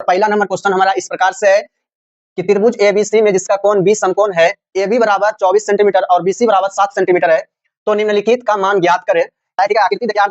पहला number question हमारा इस प्रकार से है कि त्रिभुज एबीसी में जिसका कोण बी समकोण है, AB बराबर 24 सेंटीमीटर और BC बराबर 7 सेंटीमीटर है, तो निम्नलिखित का मान ज्ञात करें। ठीक है, आकृति देखिए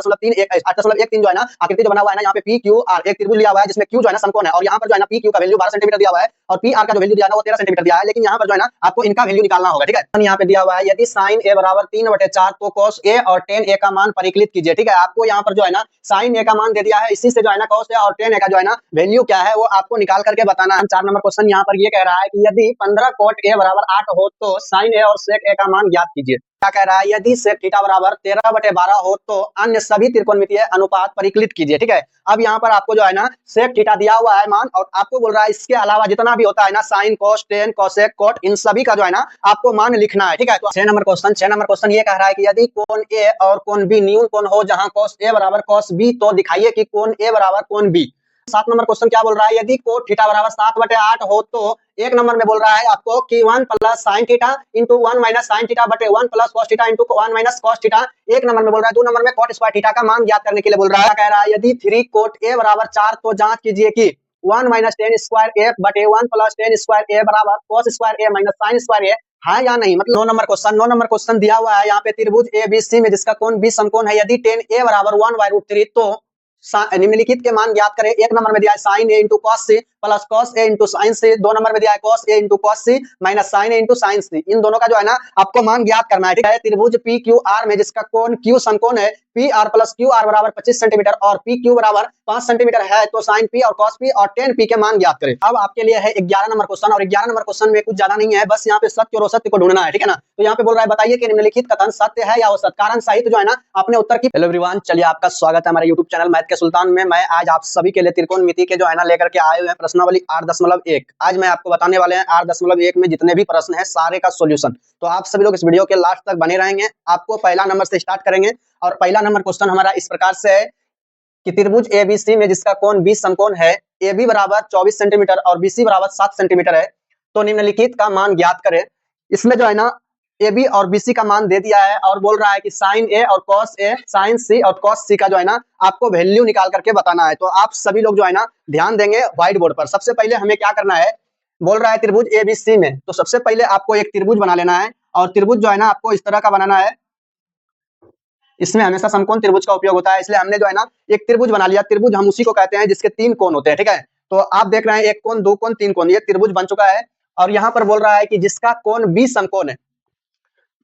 8.13 जो है ना, आकृति जो बना हुआ है ना, यहाँ पे पी क्यू आर एक त्रिभुज लिया हुआ है जिसमें क्यू जो है ना समकोण है, और यहाँ पर जो है ना पी क्यू का वैल्यू 12 सेंटीमीटर दिया हुआ है और पी आर का जो वैल्यू दिया है वो 13 सेंटीमीटर दिया है, लेकिन यहाँ पर जो है ना आपको इनका वैल्यू निकालना होगा। ठीक है, यहाँ पे दिया हुआ है यदि साइन ए बराबर 3/4 तो कॉस ए और टेन ए का मान परिकलित कीजिए। ठीक है, आपको यहाँ पर जो है ना साइन ए का मान दे दिया है, इसी से जो है ना कॉस ए और टेन ए का जो है ना वैल्यू क्या है वो आपको निकाल करके बताना है। 4 नंबर क्वेश्चन यहाँ पर ये कह रहा है कि यदि 15 cot ए बराबर 8 हो तो साइन ए और सेक ए का मान ज्ञात कीजिए। क्या कह रहा है, यदि सेक थीटा बराबर 13/12 हो तो अन्य सभी त्रिकोणमितीय अनुपात परिकलित कीजिए। ठीक है, अब यहाँ पर आपको जो है ना सेक थीटा दिया हुआ है मान, और आपको बोल रहा है इसके अलावा जितना भी होता है ना sine cos tan cosec cot, इन सभी का जो है ना आपको मान लिखना है। ठीक है, तो 6 नंबर क्वेश्चन ये कह रहा है कि यदि कोण ए और कोण बी न्यून कोण हो जहां कॉस ए बराबर कॉस बी, तो दिखाइए कि कोण ए बराबर कोण बी। 7 नंबर क्वेश्चन क्या बोल रहा है, यदि कोट थीटा बराबर 7/8 हो तो एक नंबर में बोल रहा है आपको कि 1 plus sine theta into 1 minus sine theta बटे 1 plus cos theta into 1 minus cos theta. एक नंबर में बोल रहा है 2 नंबर में कॉट स्क्वायर थीटा का मान ज्ञात करने के लिए बोल रहा है। कह रहा है यदि 3 कोट ए बराबर 4 तो जांच कीजिए कि 1 माइनस टेन स्क्वायर ए बटे 1 प्लस टेन स्क्वायर ए बराबर कॉस स्क्वायर ए माइनस साइन स्क्वायर ए है या नहीं। मतलब 9 नंबर क्वेश्चन दिया हुआ है यहाँ पे त्रिभुज एबीसी में जिसका कोण बी समकोण है, यदि टेन ए बराबर 1/√3 तो निम्नलिखित के मान ज्ञात करें। एक नंबर में दिया है sine A into cos C plus cos A into sine C, 2 number में दिया है cos A into cos C minus sine A into sine C. इन दोनों का जो है ना आपको मान ज्ञात करना है। ठीक है, त्रिभुज पी क्यू आर में जिसका कोण क्यू समकोण है, P R plus Q R बराबर 25 सेंटीमीटर और पी क्यू बराबर 5 सेंटीमीटर है, तो साइन पी और कॉस पी और टेन पी के मान ज्ञात करें। अब आपके लिए है 11 नंबर क्वेश्चन, और 11 नंबर क्वेश्चन में कुछ ज्यादा नहीं है, बस यहाँ पे सत्य और असत्य को ढूंढना है। ठीक है ना, तो यहाँ पे बोल रहा है बताइए कि निम्नलिखित कथन सत्य है या असत्य, कारण सहित जो है ना अपने उत्तर की। हेलो एवरीवन, चलिए आपका स्वागत है हमारे यूट्यूब चैनल मैथ के सुल्तान में। मैं आज आप सभी के लिए त्रिकोणमिति के जो है ना लेकर के आए हुए हैं प्रश्नावली 8.1। आज मैं आपको बताने वाले हैं 8.1 में जितने भी प्रश्न हैं सारे का सॉल्यूशन। तो आप सभी लोग इस वीडियो के लास्ट तक बने रहेंगे। आपको पहला नंबर से स्टार्ट करेंगे, और पहला नंबर क्वेश्चन हमारा इस प्रकार से है कि त्रिभुज एबीसी में जिसका कोण बी समकोण है, AB बराबर 24 सेंटीमीटर और BC बराबर 7 सेंटीमीटर है, तो निम्नलिखित का मान ज्ञात करें। इसमें जो है ना AB और BC का मान दे दिया है, और बोल रहा है कि साइन ए और कॉस ए, साइन सी और कॉस सी का जो है ना आपको वैल्यू निकाल करके बताना है। तो आप सभी लोग जो है ना ध्यान देंगे व्हाइट बोर्ड पर। सबसे पहले हमें क्या करना है, बोल रहा है त्रिभुज एबीसी में, तो सबसे पहले आपको एक त्रिभुज बना लेना है, और त्रिभुज जो है ना आपको इस तरह का बनाना है। इसमें हमेशा समकोण त्रिभुज का उपयोग होता है, इसलिए हमने जो है ना एक त्रिभुज बना लिया। त्रिभुज हम उसी को कहते हैं जिसके 3 कोण होते हैं। ठीक है, तो आप देख रहे हैं 1 कोण 2 कोण 3 कोण, ये त्रिभुज बन चुका है। और यहाँ पर बोल रहा है कि जिसका कोण बी समकोण है,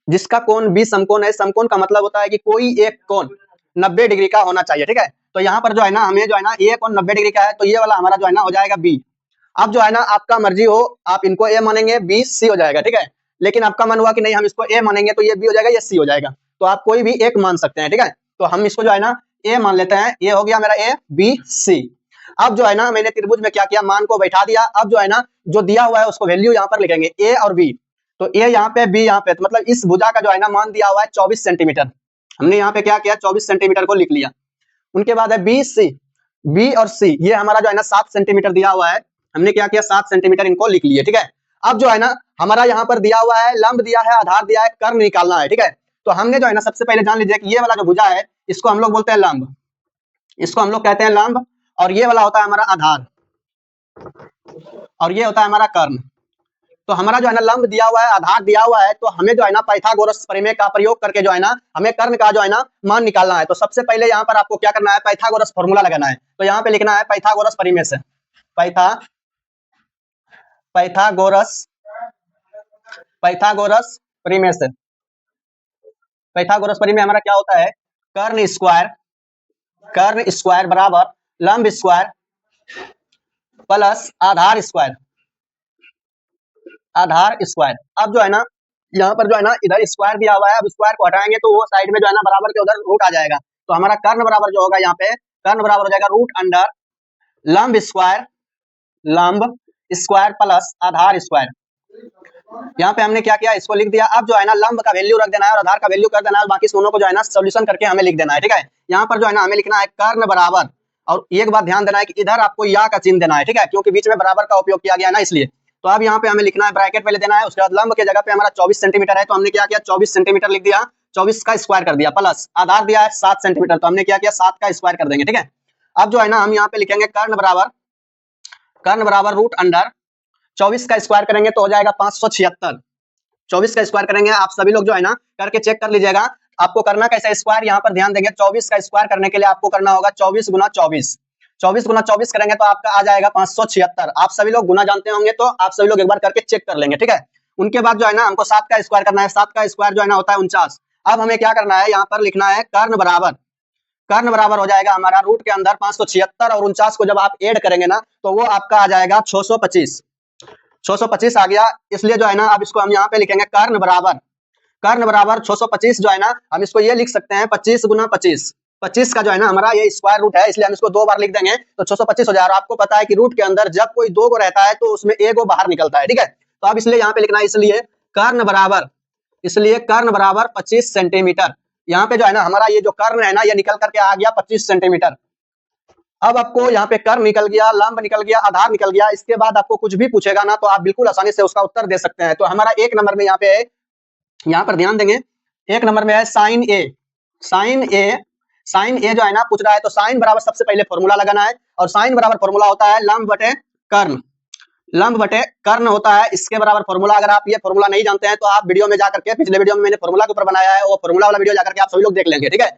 जिसका कोण बी समकोण है, समकोण का मतलब होता है कि कोई एक कोण 90 डिग्री का होना चाहिए। ठीक है, तो यहाँ पर जो है ना हमें जो है ना ये कोण 90 डिग्री का है, तो ये वाला हमारा जो है ना हो जाएगा बी। अब जो है ना आपका मर्जी हो, आप इनको ए मानेंगे बी सी हो जाएगा। ठीक है, लेकिन आपका मन हुआ कि नहीं हम इसको ए मानेंगे तो ये बी हो जाएगा, ये सी हो जाएगा, तो आप कोई भी एक मान सकते हैं। ठीक है, तो हम इसको जो है ना ए मान लेते हैं, ये हो गया मेरा ए बी सी। अब जो है ना मैंने त्रिभुज में क्या किया, मान को बैठा दिया। अब जो है ना जो दिया हुआ है उसको वैल्यू यहाँ पर लिखेंगे ए और बी, तो ए यहाँ पे बी यहाँ पे, तो मतलब इस भुजा का जो है ना मान दिया हुआ है 24 सेंटीमीटर। हमने यहाँ पे क्या किया, 24 सेंटीमीटर को लिख लिया। उनके बाद है बी सी, बी और सी ये हमारा जो है ना 7 सेंटीमीटर दिया हुआ है, हमने क्या किया 7 सेंटीमीटर इनको लिख लिए। ठीक है, अब जो है ना हमारा यहाँ पर दिया हुआ है लंब दिया है, आधार दिया है, कर्ण निकालना है। ठीक है, तो हमने जो है ना सबसे पहले जान लीजिए कि ये वाला जो भुजा है इसको हम लोग बोलते हैं लंब, इसको हम लोग कहते हैं लंब, और ये वाला होता है हमारा आधार, और ये होता है हमारा कर्ण। तो हमारा जो है ना लंब दिया हुआ है, आधार दिया हुआ है, तो हमें जो है ना पाइथागोरस प्रमेय का प्रयोग करके जो है ना हमें कर्ण का जो है ना मान निकालना है। तो सबसे पहले यहाँ पर आपको क्या करना है, पाइथागोरस फॉर्मूला लगाना है। तो यहाँ पे लिखना है पाइथागोरस प्रमेय से, पाइथागोरस प्रमेय से। पाइथागोरस प्रमेय हमारा क्या होता है, कर्ण स्क्वायर बराबर लंब स्क्वायर प्लस आधार स्क्वायर। अब जो है ना यहाँ पर जो है ना इधर स्क्वायर दिया हुआ है, अब स्क्वायर को हटाएंगे तो वो साइड में जो है ना बराबर के उधर रूट आ जाएगा, तो हमारा कर्ण बराबर जो होगा यहाँ पे कर्ण बराबर हो जाएगा रूट अंडर लंब स्क्वायर प्लस आधार स्क्वायर। यहाँ पे हमने क्या किया, इसको लिख दिया। अब जो है ना लंब का वैल्यू रख देना है और आधार का वैल्यू कर देना है, बाकी दोनों को जो है ना सॉल्यूशन करके हमें लिख देना है। ठीक है, यहाँ पर जो है ना हमें लिखना है कर्ण बराबर, और एक बात ध्यान देना है कि इधर आपको या का चिन्ह देना है। ठीक है, क्योंकि बीच में बराबर का उपयोग किया गया ना इसलिए। तो अब यहाँ पे हमें लिखना है ब्रैकेट पहले देना है, उसके बाद लंब के जगह पे हमारा 24 सेंटीमीटर है, तो हमने क्या किया 24 सेंटीमीटर लिख दिया, 24 का स्क्वायर कर दिया, प्लस आधार दिया है 7 सेंटीमीटर, तो हमने क्या किया 7 का स्क्वायर कर देंगे। ठीक है, अब जो है ना हम यहाँ पे लिखेंगे कर्ण बराबर कर्ण बराबर रूट अंडर 24 का स्क्वायर करेंगे तो हो जाएगा 576। 24 का स्क्वायर करेंगे, आप सभी लोग जो है ना करके चेक कर लीजिएगा। आपको करना कैसे स्क्वायर, यहाँ पर ध्यान देंगे 24 का स्क्वायर करने के लिए आपको करना होगा 24 गुना 24। 24 गुना 24 करेंगे तो आपका आ जाएगा 576। आप सभी लोग गुना जानते होंगे तो आप सभी लोग एक बार करके चेक कर लेंगे, ठीक है। उनके बाद जो है ना हमको 7 का स्क्वायर करना है, 7 का स्क्वायर जो है ना होता है 49। अब हमें क्या करना है, यहाँ पर लिखना है कर्ण बराबर हो जाएगा हमारा रूट के अंदर 576 और 49 को जब आप ऐड करेंगे ना तो वो आपका आ जाएगा 625। 625 आ गया, इसलिए जो है ना अब इसको हम यहाँ पे लिखेंगे कर्ण बराबर 625 जो है ना हम इसको ये लिख सकते हैं 25 गुना 25। 25 का जो है ना हमारा ये स्क्वायर रूट है, इसलिए हम इसको 2 बार लिख देंगे तो 625 हो जाएगा। और आपको पता है कि रूट के अंदर जब कोई 2 को रहता है तो उसमें 1 को बाहर निकलता है, ठीक है। तो अब इसलिए यहाँ पे लिखना है, इसलिए कर्ण बराबर 25 सेंटीमीटर। यहाँ पे जो है ना हमारा ये जो कर्ण है ना ये निकल करके आ गया 25 सेंटीमीटर। अब आपको यहाँ पे कर्ण निकल गया, लंब निकल गया, आधार निकल गया। इसके बाद आपको कुछ भी पूछेगा ना तो आप बिल्कुल आसानी से उसका उत्तर दे सकते हैं। तो हमारा 1 नंबर में यहाँ पे है, यहाँ पर ध्यान देंगे 1 नंबर में है साइन ए जो है ना पूछ रहा है तो साइन बराबर सबसे पहले फॉर्मूला लगाना है और साइन बराबर फॉर्मूला होता है लंब बटे कर्ण होता है, इसके बराबर फॉर्मूला। अगर आप ये फॉर्मूला नहीं जानते हैं तो आप वीडियो में जाकर के, पिछले वीडियो में मैंने फॉर्मूला के ऊपर बनाया है, वो फॉर्मूला वाला वीडियो जाकर के आप सभी लोग देख लेंगे, ठीक है।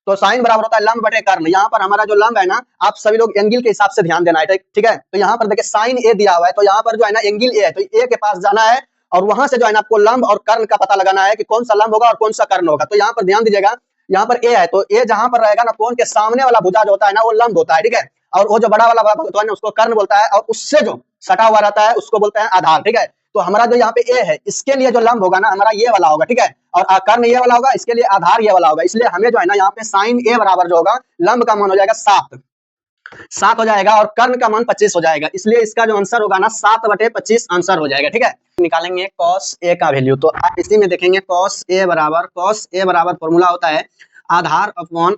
तो साइन बराबर होता है लंब बटे कर्ण। यहाँ पर हमारा जो लंब है ना आप सभी लोग एंगल के हिसाब से ध्यान देना है, ठीक है। तो यहाँ पर देखिए साइन ए दिया हुआ है तो यहाँ पर जो है ना एंगल ए है तो ए के पास जाना है और वहां से जो है ना आपको लंब और कर्ण का पता लगाना है कि कौन सा लंब होगा और कौन सा कर्ण होगा। तो यहाँ पर ध्यान दीजिएगा, यहाँ पर ए है तो ए जहां पर रहेगा ना कोण के सामने वाला भुजा जो होता है ना वो लंब होता है, ठीक है। और वो जो बड़ा वाला होता है ना उसको कर्ण बोलता है और उससे जो सटा हुआ रहता है उसको बोलते हैं आधार, ठीक है। तो हमारा जो यहाँ पे ए है इसके लिए जो लंब होगा ना हमारा ये वाला होगा, ठीक है। और कर्ण ये वाला होगा, इसके लिए आधार ये वाला होगा। इसलिए हमें जो है ना यहाँ पे साइन ए बराबर जो होगा लंब का मान हो जाएगा 7 हो जाएगा और कर्ण का मान 25 हो जाएगा। इसलिए इसका जो आंसर होगा ना 7/25 आंसर हो जाएगा, ठीक है। निकालेंगे cos a का वैल्यू तो आप इसी में देखेंगे cos a बराबर फॉर्मूला होता है आधार अपॉन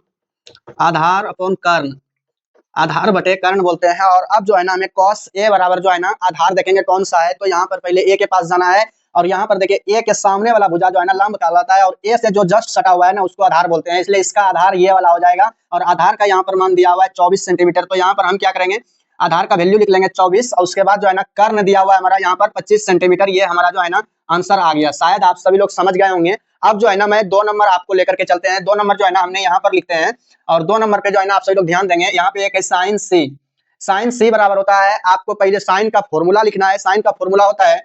कर्ण, आधार बटे कर्ण बोलते हैं। और अब जो है ना हमें cos a बराबर जो है ना आधार देखेंगे कौन सा है तो यहाँ पर पहले a के पास जाना है और यहाँ पर देखिए a के सामने वाला भुजा जो है ना लंब कहलाता है और a से जो जस्ट सटा हुआ है ना उसको आधार बोलते हैं। इसलिए इसका आधार ये वाला हो जाएगा और आधार का यहाँ पर मान दिया हुआ है 24 सेंटीमीटर। तो यहाँ पर हम क्या करेंगे, आधार का वैल्यू लिख लेंगे 24 और उसके बाद जो है ना कर्ण दिया हुआ है हमारा यहाँ पर 25 सेंटीमीटर। ये हमारा जो है ना आंसर आ गया। शायद आप सभी लोग समझ गए होंगे। अब जो है ना मैं 2 नंबर आपको लेकर के चलते हैं। 2 नंबर जो है ना हमने यहाँ पर लिखते हैं और 2 नंबर पे जो है ना आप सभी लोग ध्यान देंगे, यहाँ पे एक है साइन सी बराबर होता है, आपको पहले साइन का फॉर्मूला लिखना है। साइन का फॉर्मूला होता है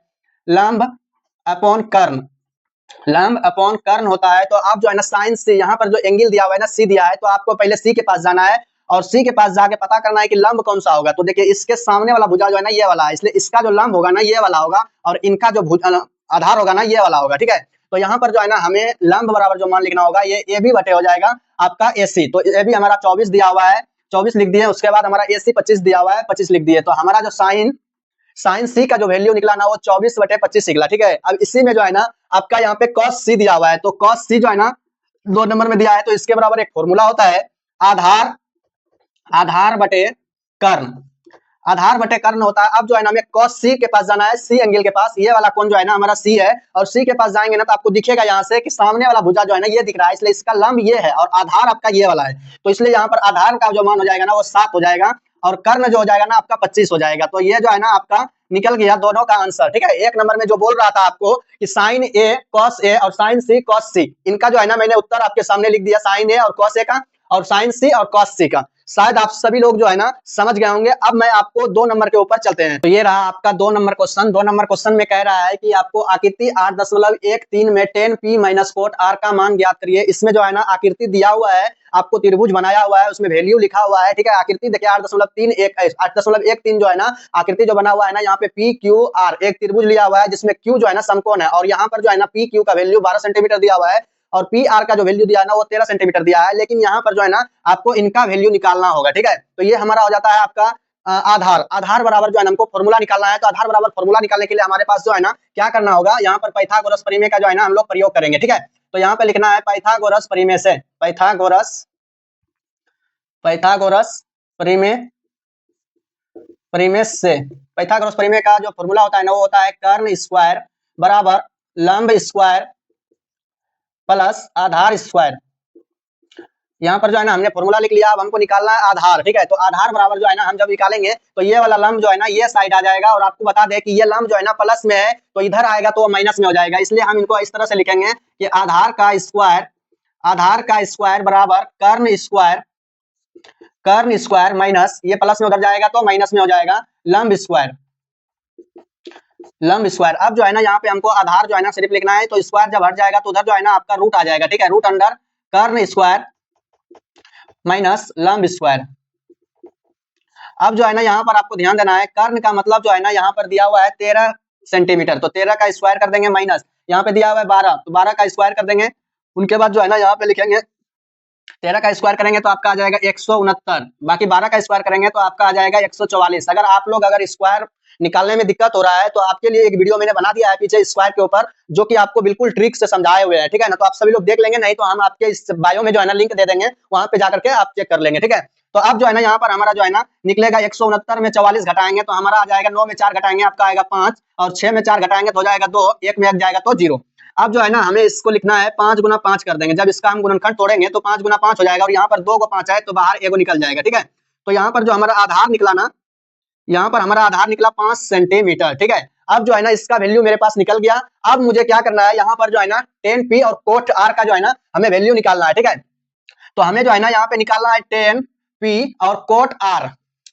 लंब अपॉन कर्ण होता है। तो आप जो है ना साइन सी, यहाँ पर जो एंगल दिया हुआ है ना सी दिया है तो आपको पहले सी के पास जाना है और सी के पास जाके पता करना है कि लंब कौन सा होगा। तो देखिए इसके सामने वाला भुजा जो है ना ये वाला है, इसलिए इसका जो लंब होगा ना ये वाला होगा और इनका जो आधार होगा ना ये वाला होगा, ठीक है। तो यहाँ पर जो है ना हमें लंब बराबर जो मान लिखना होगा ये ए बी बटे हो जाएगा आपका ए सी। तो ए बी हमारा 24 दिया हुआ है, 24 लिख दिए। उसके बाद हमारा ए सी 25 दिया हुआ है, 25 लिख दिए। तो हमारा जो साइन सी का जो वैल्यू निकला ना वो 24/25 निकला, ठीक है। अब इसी में जो है ना आपका यहाँ पे कॉस सी दिया हुआ है तो कॉस सी जो है ना 2 नंबर में दिया है तो इसके बराबर एक फॉर्मूला होता है आधार बटे कर्ण होता है। अब जो है ना हमें cos c के पास जाना है, सी एंगल के पास। ये वाला कोण जो है ना हमारा c है और c के पास जाएंगे ना तो आपको दिखेगा यहाँ से कि सामने वाला भुजा जो है ना ये दिख रहा है, इसलिए इसका लंब ये है और आधार आपका ये वाला है। तो इसलिए यहाँ पर आधार का जो मान हो जाएगा ना वो 7 हो जाएगा और कर्ण जो हो जाएगा ना आपका 25 हो जाएगा। तो ये जो है ना आपका निकल गया दोनों का आंसर, ठीक है। 1 नंबर में जो बोल रहा था आपको कि साइन ए cos a और साइन सी cos c, इनका जो है ना मैंने उत्तर आपके सामने लिख दिया, साइन ए और cos a का और साइन सी और cos c का। शायद आप सभी लोग जो है ना समझ गए होंगे। अब मैं आपको 2 नंबर के ऊपर चलते हैं। तो ये रहा आपका 2 नंबर क्वेश्चन। 2 नंबर क्वेश्चन में कह रहा है कि आपको आकृति 8.13 में 10p-4 r का मान ज्ञात करिए। इसमें जो है ना आकृति दिया हुआ है, आपको त्रिभुज बनाया हुआ है, उसमें वैल्यू लिखा हुआ है, ठीक है। आकृति देखिए 8.13 जो है ना आकृति जो बना हुआ है ना यहाँ पे पी क्यू आर एक त्रिभुज लिया हुआ है जिसमें क्यू जो है ना समकोण है और यहाँ पर जो है ना पी क्यू का वैल्यू 12 सेंटीमीटर दिया हुआ है और पी आर का जो वैल्यू दिया है ना वो 13 सेंटीमीटर दिया है। लेकिन यहाँ पर जो है ना आपको इनका वैल्यू निकालना होगा, ठीक है। तो ये हमारा हो जाता है आपका आधार बराबर जो है ना हमको फॉर्मूला निकालना है। तो आधार बराबर फॉर्मूला निकालने के लिए हमारे पास जो है ना क्या करना होगा, यहाँ पर पाइथागोरस प्रमेय का जो है ना हम लोग प्रयोग करेंगे, ठीक है। तो यहाँ पे लिखना है पाइथागोरस प्रमेय से, पाइथागोरस प्रमेय का जो फॉर्मूला होता है ना वो होता है कर्ण स्क्वायर बराबर लंब स्क्वायर प्लस आधार स्क्वायर यहाँ पर जो है ना हमने फॉर्मूला लिख लिया। अब हमको निकालना है आधार, ठीक है। तो आधार बराबर जो है ना हम जब निकालेंगे तो ये वाला लंब जो है ना ये साइड आ जाएगा, और आपको बता दें कि ये लंब जो है ना प्लस में है तो इधर आएगा तो माइनस में हो जाएगा, इसलिए हम इनको इस तरह से लिखेंगे कि आधार का स्क्वायर बराबर कर्ण स्क्वायर माइनस, ये प्लस में उधर जाएगा तो माइनस में हो जाएगा, लंब स्क्वायर। अब जो है ना यहाँ पे हमको आधार जो है ना सिर्फ लिखना है, तो स्क्वायर जब हट जाएगा तो उधर जो है ना आपका रूट आ जाएगा, ठीक है। रूट अंडर कर्ण स्क्वायर माइनस लंब स्क्वायर। अब जो है ना यहाँ पर आपको ध्यान देना है, कर्ण का मतलब जो है ना यहाँ पर दिया हुआ है 13 सेंटीमीटर, तो 13 का स्क्वायर कर देंगे माइनस यहाँ पे दिया हुआ है 12, तो 12 का स्क्वायर कर देंगे। उनके बाद जो है ना यहाँ पे लिखेंगे 13 का स्क्वायर करेंगे तो आपका आ जाएगा 169, बाकी 12 का स्क्वायर करेंगे तो आपका आ जाएगा 144। अगर आप लोग अगर स्क्वायर निकालने में दिक्कत हो रहा है तो आपके लिए एक वीडियो मैंने बना दिया है पीछे स्क्वायर के ऊपर, जो कि आपको बिल्कुल ट्रिक से समझाए हुए हैं, ठीक है ना। तो आप सभी लोग देख लेंगे, नहीं तो हम आपके इस बायो में जो है ना लिंक दे देंगे, वहां पे जाकर के आप चेक कर लेंगे, ठीक है। तो अब जो है ना यहाँ पर हमारा जो है ना निकलेगा 169 में 44 घटाएंगे तो हमारा आ जाएगा 9 में 4 घटाएंगे आपका आएगा 5, और 6 में 4 घटाएंगे तो हो जाएगा 2, 1 में 1 जाएगा तो 0। अब जो है ना हमें इसको लिखना है 5 गुना 5 कर देंगे, जब इसका हम गुणनखंड तोड़ेंगे तो 5 गुना 5 हो जाएगा, और यहाँ पर 2 को 5 है तो बाहर एगो निकल जाएगा, ठीक है। तो यहाँ पर जो हमारा आधार निकला ना, यहाँ पर हमारा आधार निकला 5 सेंटीमीटर, ठीक है। अब जो है ना इसका वैल्यू मेरे पास निकल गया। अब मुझे क्या करना है, यहाँ पर जो है ना टेन पी और कोट आर का जो है ना हमें वैल्यू निकालना है, ठीक है। तो हमें जो है ना यहाँ पे निकालना है टेन पी और कोट आर,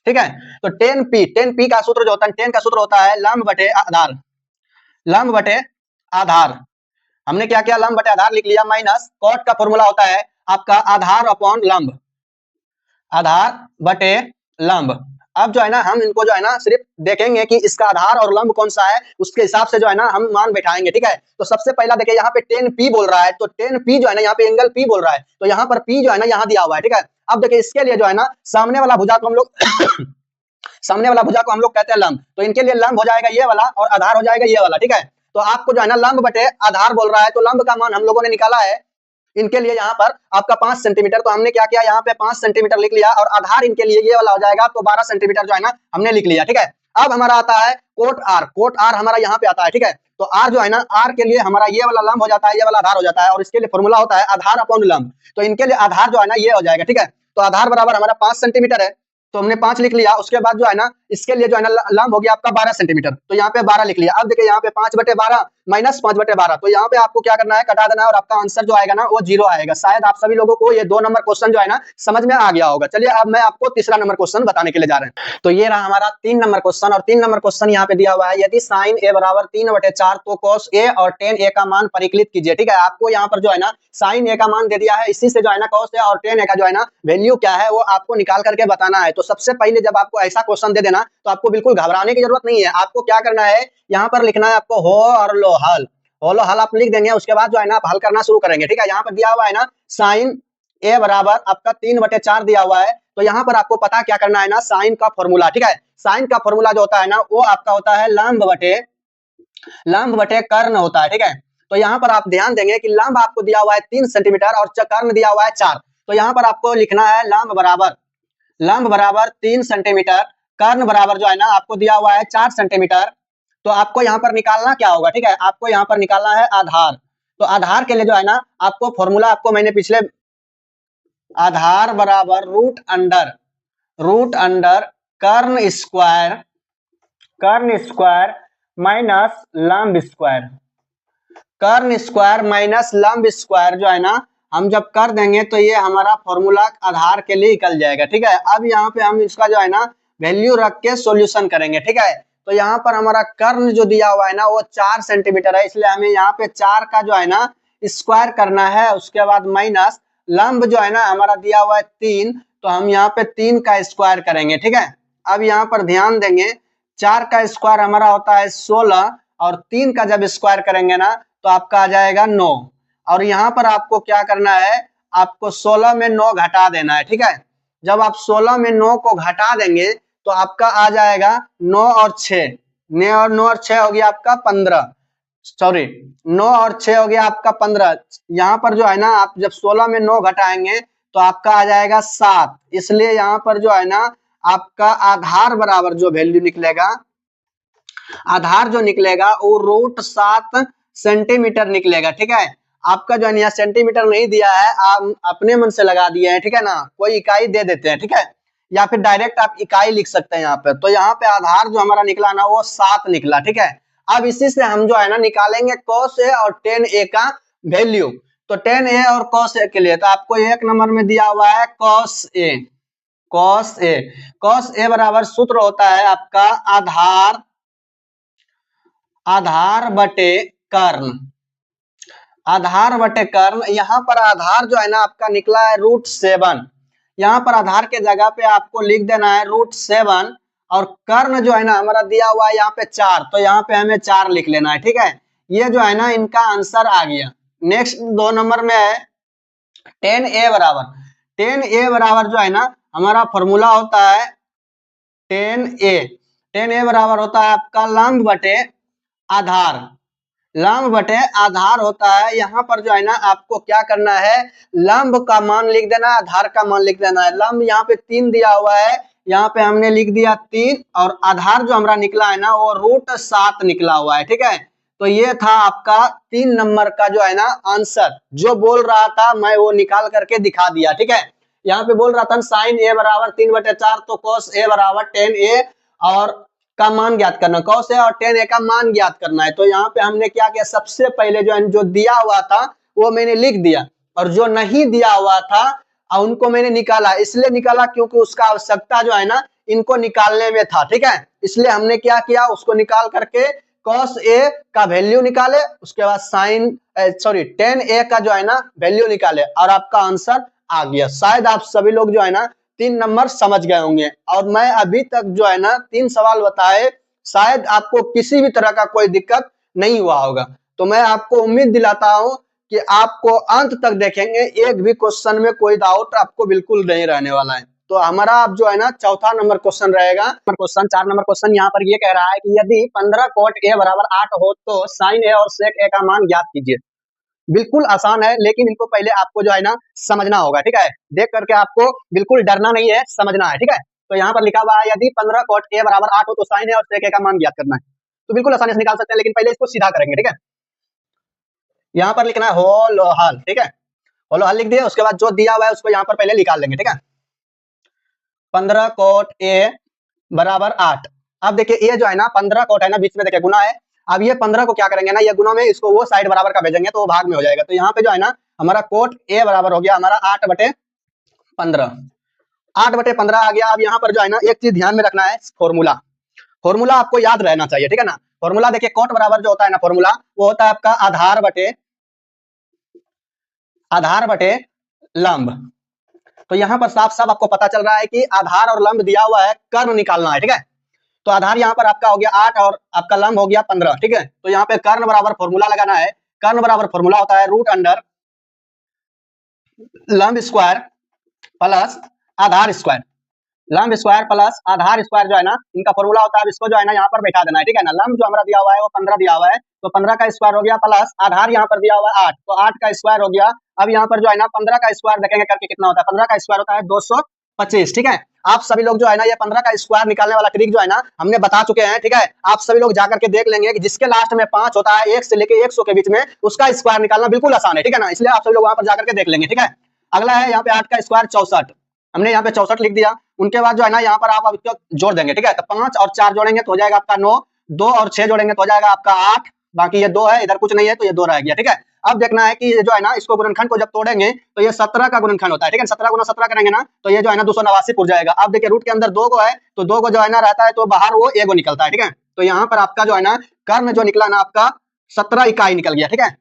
ठीक है। तो टेन पी का सूत्र जो होता है, टेन का सूत्र होता है लंब बटे आधार। हमने क्या किया, लंब बटे आधार लिख लिया, माइनस कोट का फॉर्मूला होता है आपका आधार अपॉन लंब, आधार बटे लंब। अब जो है ना हम इनको जो है ना सिर्फ देखेंगे कि इसका आधार और लंब कौन सा है, उसके हिसाब से जो है ना हम मान बैठाएंगे, ठीक है। तो सबसे पहला देखिए यहाँ पे 10 पी बोल रहा है, तो 10 पी जो है ना यहाँ पे एंगल पी बोल रहा है, तो यहाँ पर पी जो है ना यहाँ दिया हुआ है, ठीक है। अब देखिए इसके लिए जो है ना सामने वाला भुजा को हम लोग सामने वाला भुजा को हम लोग कहते हैं लंब, तो इनके लिए लंब हो जाएगा ये वाला और आधार हो जाएगा ये वाला, ठीक है। तो आपको जो है ना लंब बटे आधार बोल रहा है, तो लंब का मान हम लोगों ने निकाला है इनके लिए यहाँ पर आपका 5 सेंटीमीटर, तो हमने क्या किया यहाँ पे 5 सेंटीमीटर लिख लिया, और आधार इनके लिए ये वाला हो जाएगा तो 12 सेंटीमीटर जो है ना हमने लिख लिया, ठीक है। अब हमारा आता है कोट आर हमारा यहाँ पे आता है, ठीक है। तो आर जो है ना आर के लिए हमारा ये वाला लंब हो जाता है, ये वाला आधार हो जाता है, और इसके लिए फॉर्मूला होता है आधार अपॉन लंब, तो इनके लिए आधार जो है ना ये हो जाएगा, ठीक है। तो आधार बराबर हमारा 5 सेंटीमीटर है, तो हमने 5 लिख लिया। उसके बाद जो है ना इसके लिए जो है ना लंब हो गया आपका 12 सेंटीमीटर, तो यहाँ पे 12 लिख लिया। अब देखिए यहाँ पे 5/12 माइनस 5/12, तो यहाँ पे आपको क्या करना है, कटा देना है, और आपका आंसर जो आएगा ना वो 0 आएगा। शायद आप सभी लोगों को ये 2 नंबर क्वेश्चन जो है ना समझ में आ गया होगा। चलिए अब मैं आपको तीसरा नंबर क्वेश्चन बताने के लिए जा रहे हैं। तो ये रहा हमारा 3 नंबर क्वेश्चन, और 3 नंबर क्वेश्चन यहाँ पे दिया हुआ है, यदि साइन ए बराबर 3/4 तो कॉस ए और टेन ए का मान परिकलित कीजिए, ठीक है। आपको यहाँ पर जो है ना साइन ए का मान दे दिया है, इसी से जो है ना कॉस ए और टेन ए का जो है ना वैल्यू क्या है वो आपको निकाल करके बताना है। तो सबसे पहले जब आपको ऐसा क्वेश्चन दे देना तो आपको बिल्कुल घबराने की जरूरत नहीं है। आपको क्या करना है, यहाँ पर लिखना है आपको हो और लो हल, होलो हल आप लिख देंगे, उसके बाद जो है ना आप हल करना शुरू करेंगे, ठीक है। यहाँ पर दिया हुआ है ना साइन ए बराबर आपका 3/4 दिया हुआ है, तो यहाँ पर आपको पता क्या करना है ना, साइन का फॉर्मूला, ठीक है। साइन का फॉर्मूला जो होता है ना वो आपका होता है लंब बटे कर्ण होता है, ठीक है। तो यहाँ पर आप ध्यान देंगे कि लंब आपको दिया हुआ है 3 सेंटीमीटर और कर्ण दिया हुआ है 4, तो यहाँ पर आपको लिखना है लंब बराबर 3 सेंटीमीटर, कर्ण बराबर जो है ना आपको दिया हुआ है 4 सेंटीमीटर। तो आपको यहाँ पर निकालना क्या होगा, ठीक है, आपको यहाँ पर निकालना है आधार। तो आधार के लिए जो है ना आपको फॉर्मूला आपको मैंने पिछले आधार बराबर रूट अंडर कर्ण स्क्वायर माइनस लंब स्क्वायर, कर्ण स्क्वायर माइनस लंब स्क्वायर जो है ना हम जब कर देंगे तो ये हमारा फॉर्मूला आधार के लिए निकल जाएगा, ठीक है। अब यहाँ पे हम इसका जो है ना वैल्यू रख के सॉल्यूशन करेंगे, ठीक है। तो यहाँ पर हमारा कर्ण जो दिया हुआ है ना वो 4 सेंटीमीटर है, इसलिए हमें यहाँ पे 4 का जो है ना स्क्वायर करना है। उसके बाद माइनस लंब जो है ना हमारा दिया हुआ है 3, तो हम यहाँ पे 3 का स्क्वायर करेंगे, ठीक है। अब यहाँ पर ध्यान देंगे 4 का स्क्वायर हमारा होता है 16, और 3 का जब स्क्वायर करेंगे ना तो आपका आ जाएगा 9, और यहाँ पर आपको क्या करना है, आपको 16 में 9 घटा देना है, ठीक है। जब आप 16 में 9 को घटा देंगे तो आपका आ जाएगा 9 और 6, 9 और 6 हो गया आपका 15, सॉरी 9 और 6 हो गया आपका 15। यहाँ पर जो है ना आप जब 16 में 9 घटाएंगे तो आपका आ जाएगा 7, इसलिए यहाँ पर जो है ना आपका आधार बराबर जो वैल्यू निकलेगा, आधार जो निकलेगा वो रूट 7 सेंटीमीटर निकलेगा, ठीक है। आपका जो है यहाँ सेंटीमीटर नहीं दिया है, आप अपने मन से लगा दिए हैं, ठीक है ना, कोई इकाई दे देते हैं, ठीक है, या फिर डायरेक्ट आप इकाई लिख सकते हैं यहाँ पे। तो यहाँ पे आधार जो हमारा निकला ना वो 7 निकला, ठीक है। अब इसी से हम जो है ना निकालेंगे cos A और tan A का वैल्यू। तो tan A और cos A के लिए तो आपको एक नंबर में दिया हुआ है cos A। cos A बराबर सूत्र होता है आपका आधार बटे कर्ण। आधार बटे कर्ण, यहाँ पर आधार जो है ना आपका निकला है √7। यहाँ पर आधार के जगह पे आपको लिख देना है √7 और कर्ण जो है ना हमारा दिया हुआ है यहाँ पे 4, तो यहाँ पे हमें 4 लिख लेना है, ठीक है। ये जो है ना इनका आंसर आ गया। नेक्स्ट 2 नंबर में है tan A बराबर जो है ना हमारा फॉर्मूला होता है tan A बराबर होता है आपका लंब बटे आधार। लंब बटे आधार होता है, यहाँ पर जो है ना आपको क्या करना है, लंब का मान लिख देना है, आधार का मान लिख देना है। लंब यहाँ पे 3 दिया हुआ है, यहाँ पे हमने लिख दिया 3 और आधार जो हमारा निकला है ना वो √7 निकला हुआ है, ठीक है। तो ये था आपका 3 नंबर का जो है ना आंसर। जो बोल रहा था मैं वो निकाल करके दिखा दिया, ठीक है। यहाँ पे बोल रहा था sin A बराबर 3/4, तो cos A बराबर tan A और का मान ज्ञात करना, cos A और tan A का मान ज्ञात करना है। तो यहाँ पे हमने क्या किया, सबसे पहले जो दिया हुआ था वो मैंने लिख दिया और जो नहीं दिया हुआ था उनको मैंने निकाला। इसलिए निकाला क्योंकि उसका आवश्यकता जो है ना इनको निकालने में था, ठीक है। इसलिए हमने क्या किया, उसको निकाल करके cos A का वैल्यू निकाले, उसके बाद tan A का जो है ना वैल्यू निकाले और आपका आंसर आ गया। शायद आप सभी लोग जो है ना 3 नंबर समझ गए होंगे और मैं अभी तक जो है ना 3 सवाल बताए, शायद आपको किसी भी तरह का कोई दिक्कत नहीं हुआ होगा। तो मैं आपको उम्मीद दिलाता हूं कि आपको अंत तक देखेंगे, एक भी क्वेश्चन में कोई डाउट आपको बिल्कुल नहीं रहने वाला है। तो हमारा अब जो है ना चौथा नंबर क्वेश्चन रहेगा। 4 नंबर क्वेश्चन यहाँ पर ये कह रहा है कि यदि 15 cot A बराबर 8 हो तो sin A और sec A का मान ज्ञात कीजिए। बिल्कुल आसान है, लेकिन इनको पहले आपको जो है ना समझना होगा, ठीक है। देख करके आपको बिल्कुल डरना नहीं है, समझना है, ठीक है। तो यहाँ पर लिखा हुआ है यदि 15 cot A बराबर 8 हो तो sin A और sec A का मान ज्ञात करना है। तो बिल्कुल आसानी से निकाल सकते हैं, लेकिन पहले इसको सीधा करेंगे, ठीक है। यहाँ पर लिखना है होल हल, ठीक है। होल हल लिख दिए, उसके बाद जो दिया हुआ है उसको यहाँ पर पहले निकाल लेंगे, ठीक है। 15 cot A बराबर 8। अब देखिए ये जो है ना 15 cot है ना बीच में देखिए गुना है। अब ये 15 को क्या करेंगे ना, ये गुना में इसको वो साइड बराबर का भेजेंगे तो वो भाग में हो जाएगा। तो यहाँ पे जो है ना हमारा cot A बराबर हो गया हमारा 8/15। 8/15 आ गया। अब यहाँ पर जो है ना एक चीज ध्यान में रखना है, फॉर्मूला आपको याद रहना चाहिए, ठीक है ना। फॉर्मूला देखिए cot बराबर जो होता है ना फॉर्मूला वो होता है आपका आधार बटे लंब। तो यहाँ पर साफ साफ आपको पता चल रहा है कि आधार और लंब दिया हुआ है, कर्ण निकालना है, ठीक है। तो आधार यहाँ पर आपका हो गया 8 और आपका लंब हो गया 15, ठीक है। तो यहाँ पे कर्ण बराबर फॉर्मूला लगाना है। कर्ण बराबर फॉर्मूला होता है √अंडर लंब स्क्वायर प्लस आधार स्क्वायर। लंब स्क्वायर प्लस आधार स्क्वायर जो है ना इनका फॉर्मूला होता है। इसको जो है ना यहाँ पर बैठा देना है, ठीक है ना। लंब जो हमारा दिया हुआ है वो 15 दिया हुआ है, तो 15 का स्क्वायर हो गया प्लस आधार यहाँ पर दिया हुआ है 8, तो 8 का स्क्वायर हो गया। अब यहाँ पर जो है ना 15 का स्क्वायर देखेंगे करके कितना होता है, 15 का स्क्वायर होता है 225, ठीक है। आप सभी लोग जो है ना ये 15 का स्क्वायर निकालने वाला ट्रिक जो है ना हमने बता चुके हैं, ठीक है। आप सभी लोग जाकर के देख लेंगे कि जिसके लास्ट में 5 होता है 1 से लेके 100 के बीच में, उसका स्क्वायर निकालना बिल्कुल आसान है, ठीक है ना। इसलिए आप सभी लोग वहां पर जाकर के देख लेंगे, ठीक है। अगला है यहाँ पे 8 का स्क्वायर 64, हमने यहाँ पे 64 लिख दिया। उनके बाद जो है ना यहाँ पर आप इसको जोड़ देंगे, ठीक है। तो 5 और 4 जोड़ेंगे तो हो जाएगा आपका 9, 2 और 6 जोड़ेंगे तो हो जाएगा आपका 8, बाकी ये 2 है, इधर कुछ नहीं है तो ये 2 रह गया, ठीक है। अब देखना है कि ये जो है ना इसको गुणनखंड को जब तोड़ेंगे तो ये 17 का गुणनखंड होता है, ठीक है। 17 गुना 17 करेंगे ना तो ये जो है ना 289 पुर जाएगा। अब देखिए रूट के अंदर 2 को है तो 2 को जो है ना रहता है तो बाहर वो 1 निकलता है, ठीक है। तो यहाँ पर आपका जो है ना कर्ण जो निकला ना आपका 17 इकाई निकल गया, ठीक है।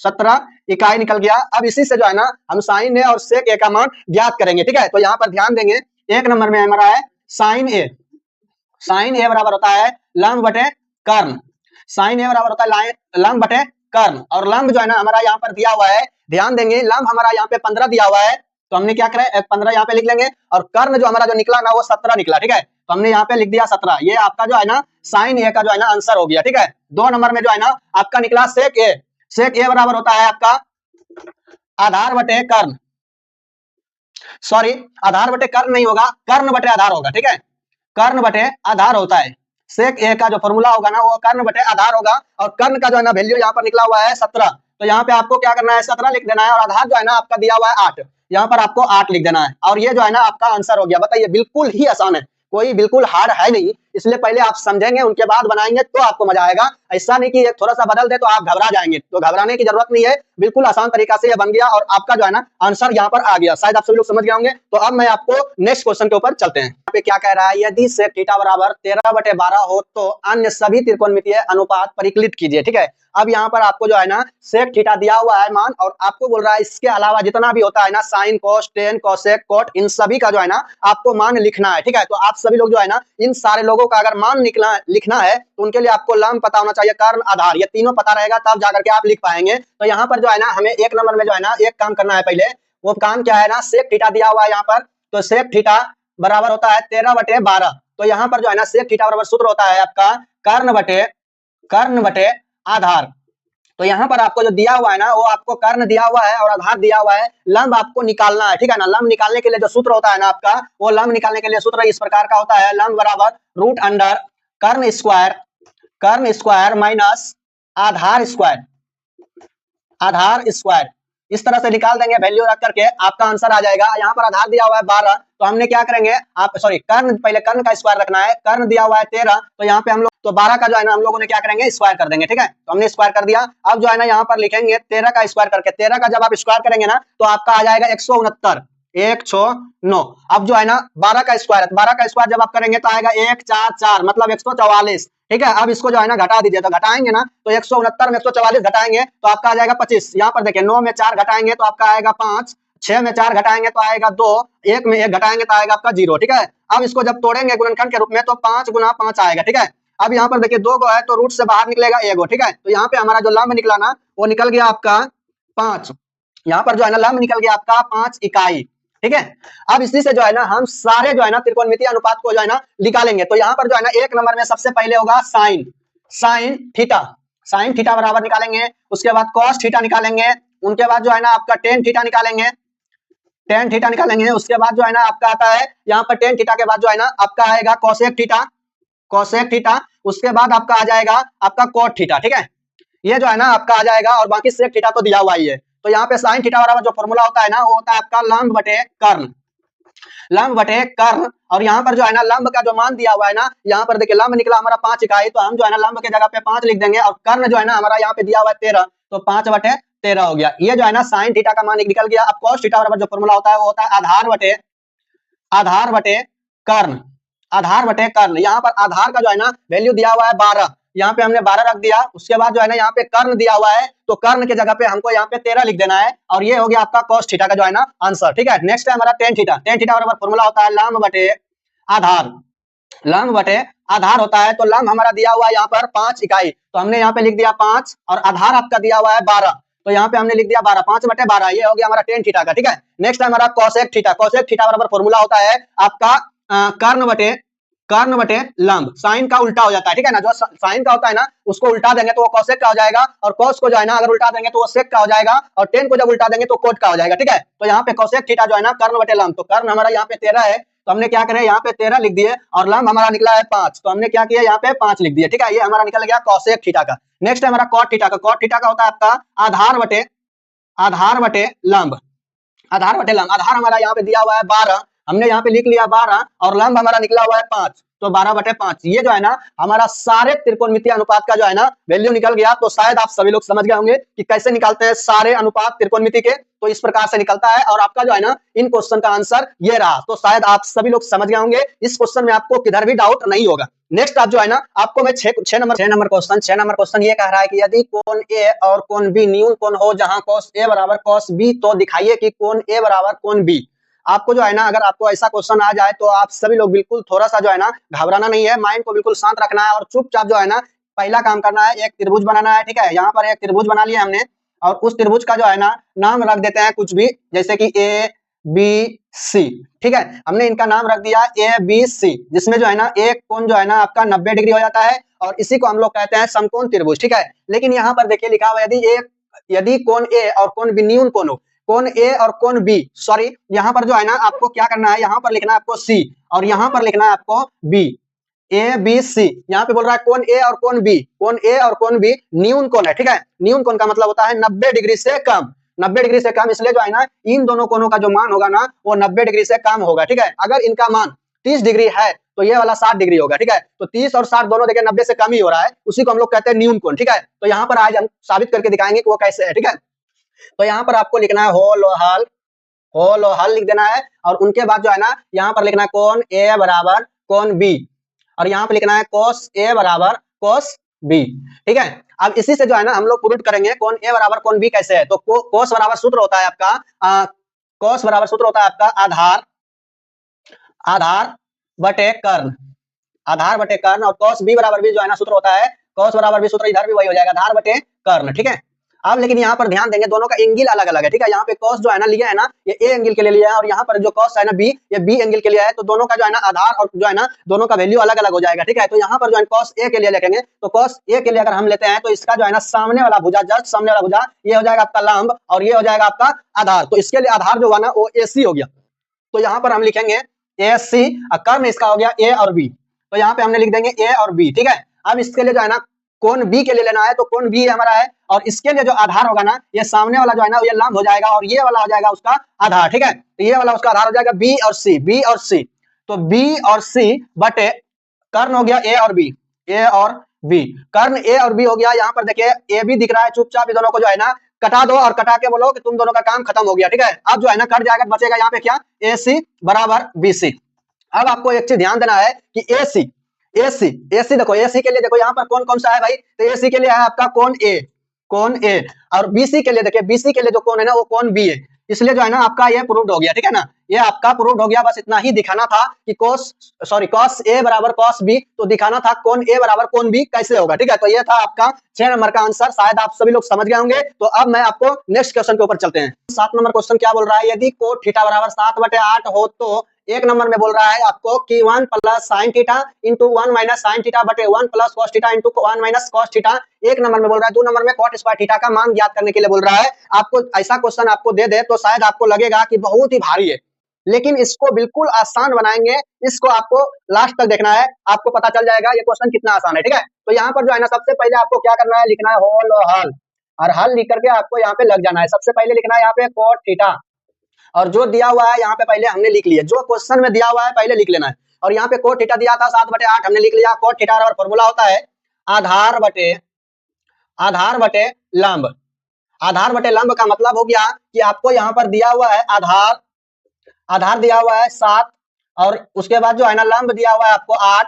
17 इकाई निकल गया। अब इसी से जो है ना हम साइन ए और सेक ए का मान ज्ञात करेंगे, ठीक है। तो यहाँ पर ध्यान देंगे, एक नंबर में हमारा है साइन ए। साइन ए बराबर होता है लंब बटे कर्ण। साइन ए बराबर होता है लंब बटे कर्ण, और लंब जो है ना हमारा यहाँ पर दिया हुआ है, ध्यान देंगे लंब हमारा यहाँ पे 15 दिया हुआ है, तो हमने क्या करा 15 यहाँ पे लिख लेंगे, और कर्ण जो हमारा जो निकला ना वो 17 निकला, ठीक है। तो हमने यहाँ पे लिख दिया 17। ये आपका जो है ना साइन ए का जो है ना आंसर हो गया, ठीक है। 2 नंबर में जो है ना आपका निकला सेक ए। सेक ए बराबर होता है आपका आधार बटे कर्ण, सॉरी आधार बटे कर्ण नहीं होगा, कर्ण बटे आधार होगा, ठीक है। कर्ण बटे आधार होता है। सेक ए का जो फॉर्मूला होगा ना वो कर्ण बटे आधार होगा, और कर्ण का जो है ना वैल्यू यहाँ पर निकला हुआ है 17, तो यहाँ पे आपको क्या करना है 17 लिख देना है और आधार जो है ना आपका दिया हुआ है 8, यहाँ पर आपको 8 लिख देना है और ये जो है ना आपका आंसर हो गया। बताइए बिल्कुल ही आसान है, कोई बिल्कुल हार्ड है नहीं, इसलिए पहले आप समझेंगे उनके बाद बनाएंगे तो आपको मजा आएगा। ऐसा नहीं कि ये थोड़ा सा बदल दे तो आप घबरा जाएंगे, तो घबराने की जरूरत नहीं है, बिल्कुल आसान तरीका से ये बन गया और आपका जो है ना आंसर यहाँ पर आ गया। शायद आप सभी लोग समझ गए होंगे। तो अब मैं आपको नेक्स्ट क्वेश्चन के ऊपर चलते हैं। यहाँ पे क्या कह रहा है, यदि सेक थीटा बराबर 13/12 हो तो अन्य सभी त्रिकोणमितीय अनुपात परिकलित कीजिए। ठीक है, अब यहाँ पर आपको जो है ना सेक थीटा दिया हुआ है मान, और आपको बोल रहा है इसके अलावा जितना भी होता है ना sine cos tan cosec cot, इन सभी का जो है ना आपको मान लिखना है। ठीक है, तो आप सभी लोग जो है ना इन सारे लोगों का अगर मान लिखना है तो उनके लिए आपको लंब पता होना चाहिए, कर्ण आधार, ये तीनों पता रहेगा तब जाकर के आप लिख पाएंगे। तो यहाँ पर जो है ना हमें एक नंबर में जो है ना एक काम करना है, पहले वो काम क्या है ना, सेक थीटा दिया हुआ है यहाँ पर, तो सेक थीटा बराबर होता है 13/12। तो यहाँ पर जो है ना सेक थीटा बराबर सूत्र होता है आपका कर्ण बटे आधार। तो यहाँ पर आपको जो दिया हुआ है ना वो आपको कर्ण दिया हुआ है और आधार दिया हुआ है, लंब आपको निकालना है। ठीक है ना, लंब निकालने के लिए जो सूत्र होता है ना आपका, वो लंब निकालने के लिए सूत्र इस प्रकार का होता है, लंब बराबर रूट अंडर कर्ण स्क्वायर माइनस आधार स्क्वायर। इस तरह से निकाल देंगे, वैल्यू रख करके आपका आंसर आ जाएगा। यहाँ पर आधार दिया हुआ है 12, तो हमने क्या करेंगे, आप सॉरी कर्ण, पहले कर्ण का स्क्वायर रखना है, कर्ण दिया हुआ है 13, तो यहाँ पे हम लोग तो 12 का जो है ना हम लोगों ने क्या करेंगे स्क्वायर कर देंगे। ठीक है, तो हमने स्क्वायर कर दिया। अब जो है ना यहाँ पर लिखेंगे 13 का स्क्वायर करके, 13 का जब आप स्क्वायर करेंगे ना तो आपका आ जाएगा 169, 169। अब जो है ना 12 का स्क्वायर है, 12 का स्क्वायर जब आप करेंगे तो आएगा 144, मतलब 144। ठीक है, अब इसको जो है ना घटा दीजिए, तो घटाएंगे ना तो 169 में 144 घटाएंगे तो आपका आ जाएगा 25। यहाँ पर देखिए 9 में 4 घटाएंगे तो आपका आएगा 5, 6 में 4 घटाएंगे तो आएगा 2, 1 में 1 घटाएंगे तो आएगा आपका 0। ठीक है, अब इसको जब तोड़ेंगे गुणनखंड के रूप में तो 5 गुना 5 आएगा। ठीक है, अब यहाँ पर देखिए 2 गो है तो रूट से बाहर निकलेगा 1 गो। ठीक है, तो यहाँ पे हमारा जो लंब निकला ना वो निकल गया आपका 5, यहाँ पर जो है ना लंब निकल गया आपका 5 इकाई। ठीक है, अब इसी से जो है ना हम सारे जो है ना त्रिकोणमितीय अनुपात को जो है ना निकालेंगे। तो यहाँ पर जो है ना एक नंबर में सबसे पहले होगा साइन थीटा बराबर निकालेंगे, उसके बाद कॉस थीटा निकालेंगे, उनके बाद जो है ना आपका टेन थीटा निकालेंगे, उसके बाद जो है ना आपका आता है यहाँ पर टेन थीटा के बाद जो है ना आपका आएगा कोसेक थीटा, उसके बाद आपका आ जाएगा आपका कोट थीटा। ठीक है, ये जो है ना आपका आ जाएगा, और बाकी सेक थीटा तो दिया हुआ ही है। तो यहाँ पे साइन थीटा बराबर जो फॉर्मूला होता है ना वो होता है आपका लंब बटे कर्ण, और यहाँ पर जो है ना लंब का जो मान दिया हुआ है ना, यहाँ पर देखिए लंब निकला हमारा 5 इकाई, तो हम जो है ना लंब के जगह पे 5 लिख देंगे, और कर्ण जो है ना हमारा यहाँ पे दिया हुआ है 13, तो 5/13 हो गया। ये जो है ना साइन थीटा का मान निकल गया। अब कॉस थीटा बराबर जो फॉर्मूला होता है वो होता है आधार बटे कर्ण। यहाँ पर आधार का जो है ना वैल्यू दिया हुआ है 12, यहाँ पे हमने 12 रख दिया। उसके बाद जो है ना यहाँ पे कर्ण दिया हुआ है, तो कर्ण के जगह पे हमको यहाँ पे 13 लिख देना है, और ये हो गया आपका cos थीटा का जो है ना आंसर। ठीक है, नेक्स्ट है हमारा टेन थीटा बराबर फॉर्मूला होता है लंब बटे आधार होता है। तो लंब हमारा दिया हुआ है यहाँ पर 5 इकाई, तो हमने यहाँ पे लिख दिया 5, और आधार आपका दिया हुआ है 12, तो यहाँ पे हमने लिख दिया 12, 5/12, ये हो गया हमारा टेन थीटा का। ठीक है, नेक्स्ट है हमारा कोसेक थीटा बराबर फॉर्मूला होता है आपका कर्ण बटे लंब, साइन का उल्टा हो जाता है। ठीक है ना, जो साइन का होता है ना उसको उल्टा देंगे तो वो कोसेक का हो जाएगा, और कोस को जो है ना अगर उल्टा देंगे तो वो सेक का हो जाएगा, और टेन को जब उल्टा देंगे तो कोट का हो जाएगा। ठीक है, तो यहाँ पे कोसेक थीटा जो है ना कर्ण बटे लंब, तो कर्ण हमारा यहाँ पे 13 है, तो हमने क्या करे यहाँ पे 13 लिख दिए, और लंब हमारा निकला है 5, तो हमने क्या किया यहाँ पे 5 लिख दिए। ठीक है, ये हमारा निकल गया कोसेक थीटा का। नेक्स्ट है हमारा कॉट थीटा का होता है आपका आधार बटे लंब। आधार हमारा यहाँ पे दिया हुआ है 12, हमने यहाँ पे लिख लिया 12, और लंब हमारा निकला हुआ है 5, तो 12/5। ये जो है ना हमारा सारे त्रिकोणमितीय अनुपात का जो है ना वैल्यू निकल गया। तो शायद आप सभी लोग समझ गए होंगे कि कैसे निकालते हैं सारे अनुपात त्रिकोणमिति के, तो इस प्रकार से निकलता है, और आपका जो है ना इन क्वेश्चन का आंसर ये रहा। तो शायद आप सभी लोग समझ गए होंगे, इस क्वेश्चन में आपको किधर भी डाउट नहीं होगा। नेक्स्ट आप जो है ना आपको मैं 6 नंबर क्वेश्चन ये कह रहा है कि यदि कोण ए और कोण बी न्यून कोण हो जहां cos a बराबर cos b, तो दिखाइए कि कोण a बराबर कोण b। आपको जो है ना अगर आपको ऐसा क्वेश्चन आ जाए तो आप सभी लोग बिल्कुल थोड़ा सा जो है ना घबराना नहीं है, माइंड को बिल्कुल शांत रखना है, और चुपचाप जो है ना पहला काम करना है, एक त्रिभुज बनाना है। ठीक है, यहाँ पर एक त्रिभुज बना लिया हमने, और उस त्रिभुज का जो है ना नाम रख देते हैं कुछ भी, जैसे कि ए बी सी। ठीक है, हमने इनका नाम रख दिया ए बी सी, जिसमें जो है ना एक कोण जो है ना आपका 90 डिग्री हो जाता है, और इसी को हम लोग कहते हैं समकोण त्रिभुज। ठीक है, लेकिन यहाँ पर देखिए लिखा हुआ यदि कोण ए और कोण बी न्यून कोण हो, कोण ए और कोण बी, सॉरी यहाँ पर जो है ना आपको क्या करना है, यहाँ पर लिखना है आपको सी, और यहाँ पर लिखना है आपको बी। ए बी सी, यहाँ पे बोल रहा है कोण ए और कोण बी, कोण ए और कोण बी न्यून कोण है, ठीक है। न्यून कोण का मतलब होता है 90 डिग्री से कम, 90 डिग्री से कम, इसलिए जो है ना इन दोनों कोणों का जो मान होगा ना वो 90 डिग्री से कम होगा, ठीक है। अगर इनका मान 30 डिग्री है तो ये वाला 60 डिग्री होगा, ठीक है। तो 30 और 60 दोनों देखिए 90 से कम ही हो रहा है, उसी को हम लोग कहते हैं न्यून कोण, ठीक है। तो यहाँ पर आज हम साबित करके दिखाएंगे कि वो कैसे है, ठीक है। तो यहाँ पर आपको लिखना है होल और हल लिख देना है, और उनके बाद जो है ना यहाँ पर लिखना है कोण ए बराबर कोण बी, और यहाँ पे लिखना है कोस ए बराबर कोस बी, ठीक है। अब इसी से जो है ना हम लोग प्रूव करेंगे कोण ए बराबर कोण बी कैसे है। तो कोस बराबर सूत्र होता है आपका कोस बराबर सूत्र होता है आपका आधार बटे कर्ण, आधार बटे कर्ण, और कॉस बी बराबर भी जो है ना सूत्र होता है कॉस बराबर भी सूत्र इधर भी वही हो जाएगा, आधार बटे कर्ण, ठीक है। अब लेकिन यहाँ पर ध्यान देंगे दोनों का एंगल अलग अलग है, ठीक है। यहाँ पे कॉस जो है ना लिया है ना ये ए एंगल के लिए लिया है, और यहाँ पर जो कॉस है ना बी, ये बी एंगल के लिए है। तो दोनों का जो है ना आधार और जो है ना दोनों का वैल्यू अलग अलग हो जाएगा, ठीक है। तो यहाँ पर जो है कॉस ए के लिए लिखेंगे, तो कॉस ए के लिए अगर हम लेते हैं तो इसका जो है ना सामने वाला भुजा, जस्ट सामने वाला भुजा ये हो जाएगा आपका लंब, और ये हो जाएगा आपका आधार। तो इसके लिए आधार जो हुआ ना वो ए सी हो गया। तो यहाँ पर हम लिखेंगे ए सी, कर्ण इसका हो गया ए और बी, तो यहाँ पे हमने लिख देंगे ए और बी, ठीक है। अब इसके लिए जो है ना कोण बी के लिए लेना है, तो कोण बी हमारा है, और इसके लिए जो आधार होगा ना ये सामने वाला जो है ना ये लंब हो जाएगा, और ये वाला हो जाएगा उसका आधार, ठीक है। तो ये वाला उसका आधार हो जाएगा बी और सी, बी और सी। तो बी और सी बटे कर्ण हो गया ए और बी, ए और बी, कर्ण ए और बी हो गया। यहाँ पर देखिए ए बी दिख रहा है, चुपचाप दोनों को जो है ना कटा दो, और कटा के बोलो कि तुम दोनों का काम खत्म हो गया, ठीक है। अब जो है ना कट जाएगा, बचेगा यहाँ पे क्या ए सी बराबर बी सी। अब आपको एक चीज ध्यान देना है कि एसी देखो एसी के लिए देखो यहाँ पर कौन कौन सा है भाई, तो एसी के लिए है आपका कोण ए, और बीसी के लिए देखिए बीसी के लिए जो कोण है ना वो कोण बी है। इसलिए जो है ना आपका ये प्रूव्ड हो गया, ठीक है ना, ये आपका प्रूव्ड हो गया। बस इतना ही दिखाना था कि कॉस ए बराबर कॉस बी, तो दिखाना था कोण ए बराबर कोण बी कैसे होगा, ठीक है। तो ये था आपका 6 नंबर का आंसर, शायद आप सभी लोग समझ गए होंगे। तो अब मैं आपको नेक्स्ट क्वेश्चन के ऊपर चलते हैं। 7 नंबर क्वेश्चन क्या बोल रहा है, यदि कोट थीटा बराबर 7/8 हो तो एक नंबर में बोल रहा है आपको कि 1 plus sine theta into 1 minus sine theta बटे 1 plus cos theta into 1 minus cos theta. एक नंबर में बोल रहा है, 2 नंबर में कॉट स्क्वायर थीटा का मान ज्ञात करने के लिए बोल रहा है। आपको ऐसा क्वेश्चन आपको दे दे तो शायद आपको लगेगा कि बहुत ही भारी है, लेकिन इसको बिल्कुल आसान बनाएंगे। इसको आपको लास्ट तक देखना है, आपको पता चल जाएगा ये क्वेश्चन कितना आसान है, ठीक है। तो यहाँ पर जो है ना सबसे पहले आपको क्या करना है, लिखना है होल और हल लिख करके आपको यहाँ पे लग जाना है। सबसे पहले लिखना है यहाँ पे कॉट थीटा, और जो दिया हुआ है यहाँ पे पहले हमने लिख लिया, जो क्वेश्चन में दिया हुआ है पहले लिख लेना है। और यहाँ पे कोट थीटा दिया था 7/8 हमने लिख लिया। कोट थीटा और फॉर्मूला होता है आधार बटे लंब। आधार बटे लंब का मतलब हो गया कि आपको यहाँ पर दिया हुआ है आधार दिया हुआ है 7, और उसके बाद जो है ना लंब दिया हुआ है आपको 8,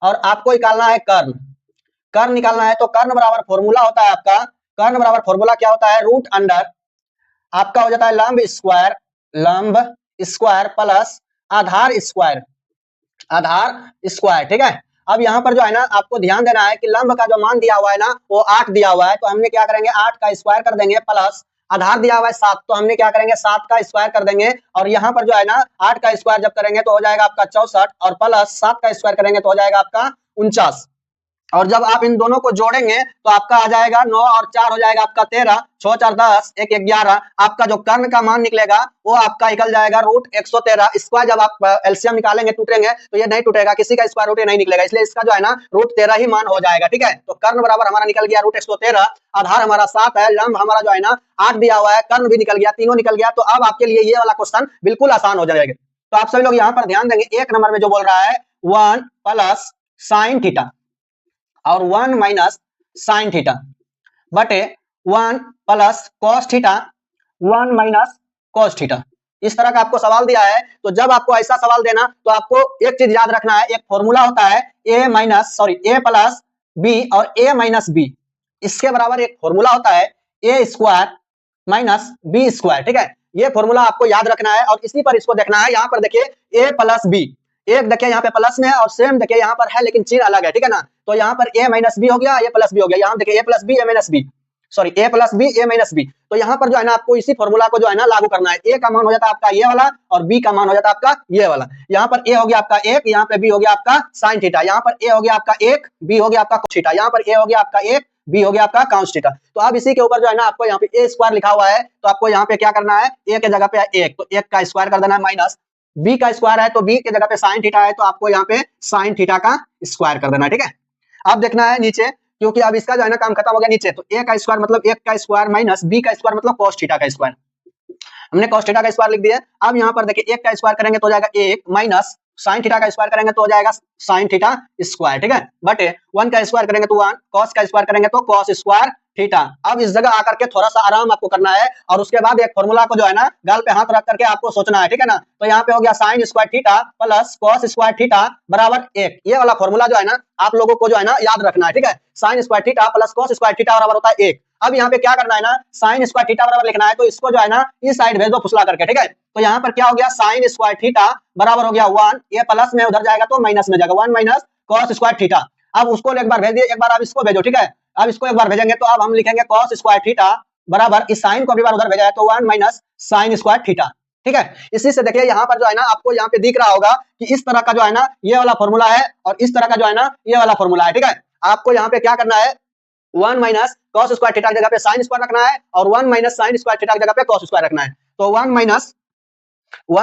और आपको निकालना है कर्ण निकालना है। तो कर्ण बराबर फॉर्मूला होता है आपका, कर्ण बराबर फॉर्मूला क्या होता है, रूट अंडर आपका हो जाता है लंब स्क्वायर प्लस आधार स्क्वायर, ठीक है। अब यहाँ पर जो है ना आपको ध्यान देना है कि लंब का जो मान दिया हुआ है ना वो 8 दिया हुआ है, तो हमने क्या करेंगे 8 का स्क्वायर कर देंगे, प्लस आधार दिया हुआ है 7, तो हमने क्या करेंगे 7 का स्क्वायर कर देंगे। और यहाँ पर जो है ना 8 का स्क्वायर जब करेंगे तो हो जाएगा आपका 64, और प्लस 7 का स्क्वायर करेंगे तो हो जाएगा आपका 49। और जब आप इन दोनों को जोड़ेंगे तो आपका आ जाएगा 9 और 4 हो जाएगा आपका 13, 6 4 10, 1 11। आपका जो कर्ण का मान निकलेगा वो आपका निकल जाएगा रूट 113। इसका जब आप एलसीएम निकालेंगे टूटेंगे तो ये नहीं टूटेगा, किसी का स्क्वायर रूट नहीं निकलेगा, इसलिए इसका जो है ना रूट 13 ही मान हो जाएगा, ठीक है। तो कर्ण बराबर हमारा निकल गया रूट 113, आधार हमारा 7 है, लंब हमारा जो है ना 8 दिया हुआ है, कर्ण भी निकल गया, तीनों निकल गया। तो अब आपके लिए ये वाला क्वेश्चन बिल्कुल आसान हो जाएगा। तो आप सभी लोग यहाँ पर ध्यान देंगे, एक नंबर में जो बोल रहा है 1 प्लस साइन थीटा और 1 माइनस साइन थीटा बटे 1 plus cos theta 1 minus cos theta. इस तरह का आपको सवाल दिया है। तो जब आपको ऐसा सवाल देना तो आपको एक चीज याद रखना है, एक फॉर्मूला होता है ए प्लस बी और ए माइनस बी, इसके बराबर एक फॉर्मूला होता है ए स्क्वायर माइनस बी स्क्वायर, ठीक है। ये फॉर्मूला आपको याद रखना है और इसी पर इसको देखना है। यहाँ पर देखिए ए प्लस बी, एक देखिए यहाँ पे प्लस में है और सेम देखिए यहाँ पर है लेकिन चिन्ह अलग है, ठीक है ना। तो यहाँ पर ए माइनस बी हो गया, ए प्लस बी हो गया, यहाँ देखिए ए प्लस बी ए माइनस बी, सॉरी ए प्लस बी ए माइनस बी। तो यहाँ पर जो है ना आपको इसी फॉर्मूला को जो है ना लागू करना है। ए का मान हो जाता है आपका ये वाला और बी का मान हो जाता है आपका ये वाला। यहाँ पर ए हो गया आपका 1, यहाँ पे बी हो गया आपका साइन थीटा, यहाँ पर ए हो गया आपका 1, बी हो गया आपका कोस थीटा, यहाँ पर ए हो गया आपका 1, बी हो गया आपका काउंस थीटा। तो अब इसी के ऊपर जो है ना आपको यहाँ पे ए स्क्वायर लिखा हुआ है, तो आपको यहाँ पे क्या करना है, ए के जगह पे 1, तो 1 का स्क्वायर कर देना है माइनस बी का स्क्वायर है तो बी के जगह पे साइन थीटा है तो आपको यहाँ पे साइन थीटा का स्क्वायर कर देना, ठीक है। अब देखना है नीचे, क्योंकि अब इसका जो है ना काम खत्म हो गया नीचे, तो ए का स्क्वायर मतलब 1 का स्क्वायर माइनस बी का स्क्वायर मतलब cos थीटा का स्क्वायर। हमने cos थीटा का स्क्वायर लिख दिया। अब यहाँ पर देखिए 1 का स्क्वायर करेंगे तो हो जाएगा 1 माइनस साइन थीटा का स्क्वायर करेंगे तो हो जाएगा साइन थीटा स्क्वायर, ठीक है, बटे 1 का स्क्वायर करेंगे तो 1, cos का स्क्वायर करेंगे तो cos स्क्वायर थीटा। अब इस जगह आकर के थोड़ा सा आराम आपको करना है और उसके बाद एक फॉर्मूला को जो है ना गाल पे हाथ रख करके आपको सोचना है, ठीक है ना। तो यहाँ पे हो गया sine square theta plus cos square theta बराबर 1। ये वाला फॉर्मूला जो है ना आप लोगों को जो है ना याद रखना है, ठीक है। Sine square theta plus cos square theta बराबर होता है 1। अब यहाँ पे क्या करना है ना, साइन स्क्वायर थीटा बराबर लिखना है तो इसको जो है ना इस साइड भेज दो फुसला करके, ठीक है। तो यहाँ पर क्या हो गया, साइन स्क्वायर थीटा बराबर हो गया 1, ये प्लस में उधर जाएगा तो माइनस में जाएगा, 1 माइनस cos स्क्वायर थीटा। अब उसको एक बार भेज दिए, एक बार आप इसको भेजो, ठीक है। अब इसको एक बार भेजेंगे तो अब हम लिखेंगे cos स्क्वायर थीटा बराबर इस साइन को अभी बार उधर भेजा है तो 1 माइनस साइन स्क्वायर थीटा, ठीक है। इसी से देखिए यहाँ पर जो है ना आपको यहाँ पे दिख रहा होगा कि इस तरह का जो है ना ये वाला फॉर्मूला है और इस तरह का जो है ना ये वाला फॉर्मूला है, ठीक है। आपको यहाँ पे क्या करना है, 1 माइनस cos स्क्वायर थीटा की जगह पे साइन स्क्वायर रखना है और 1 माइनस साइन स्क्वायर थीटा की जगह पे cos स्क्वायर रखना है। तो 1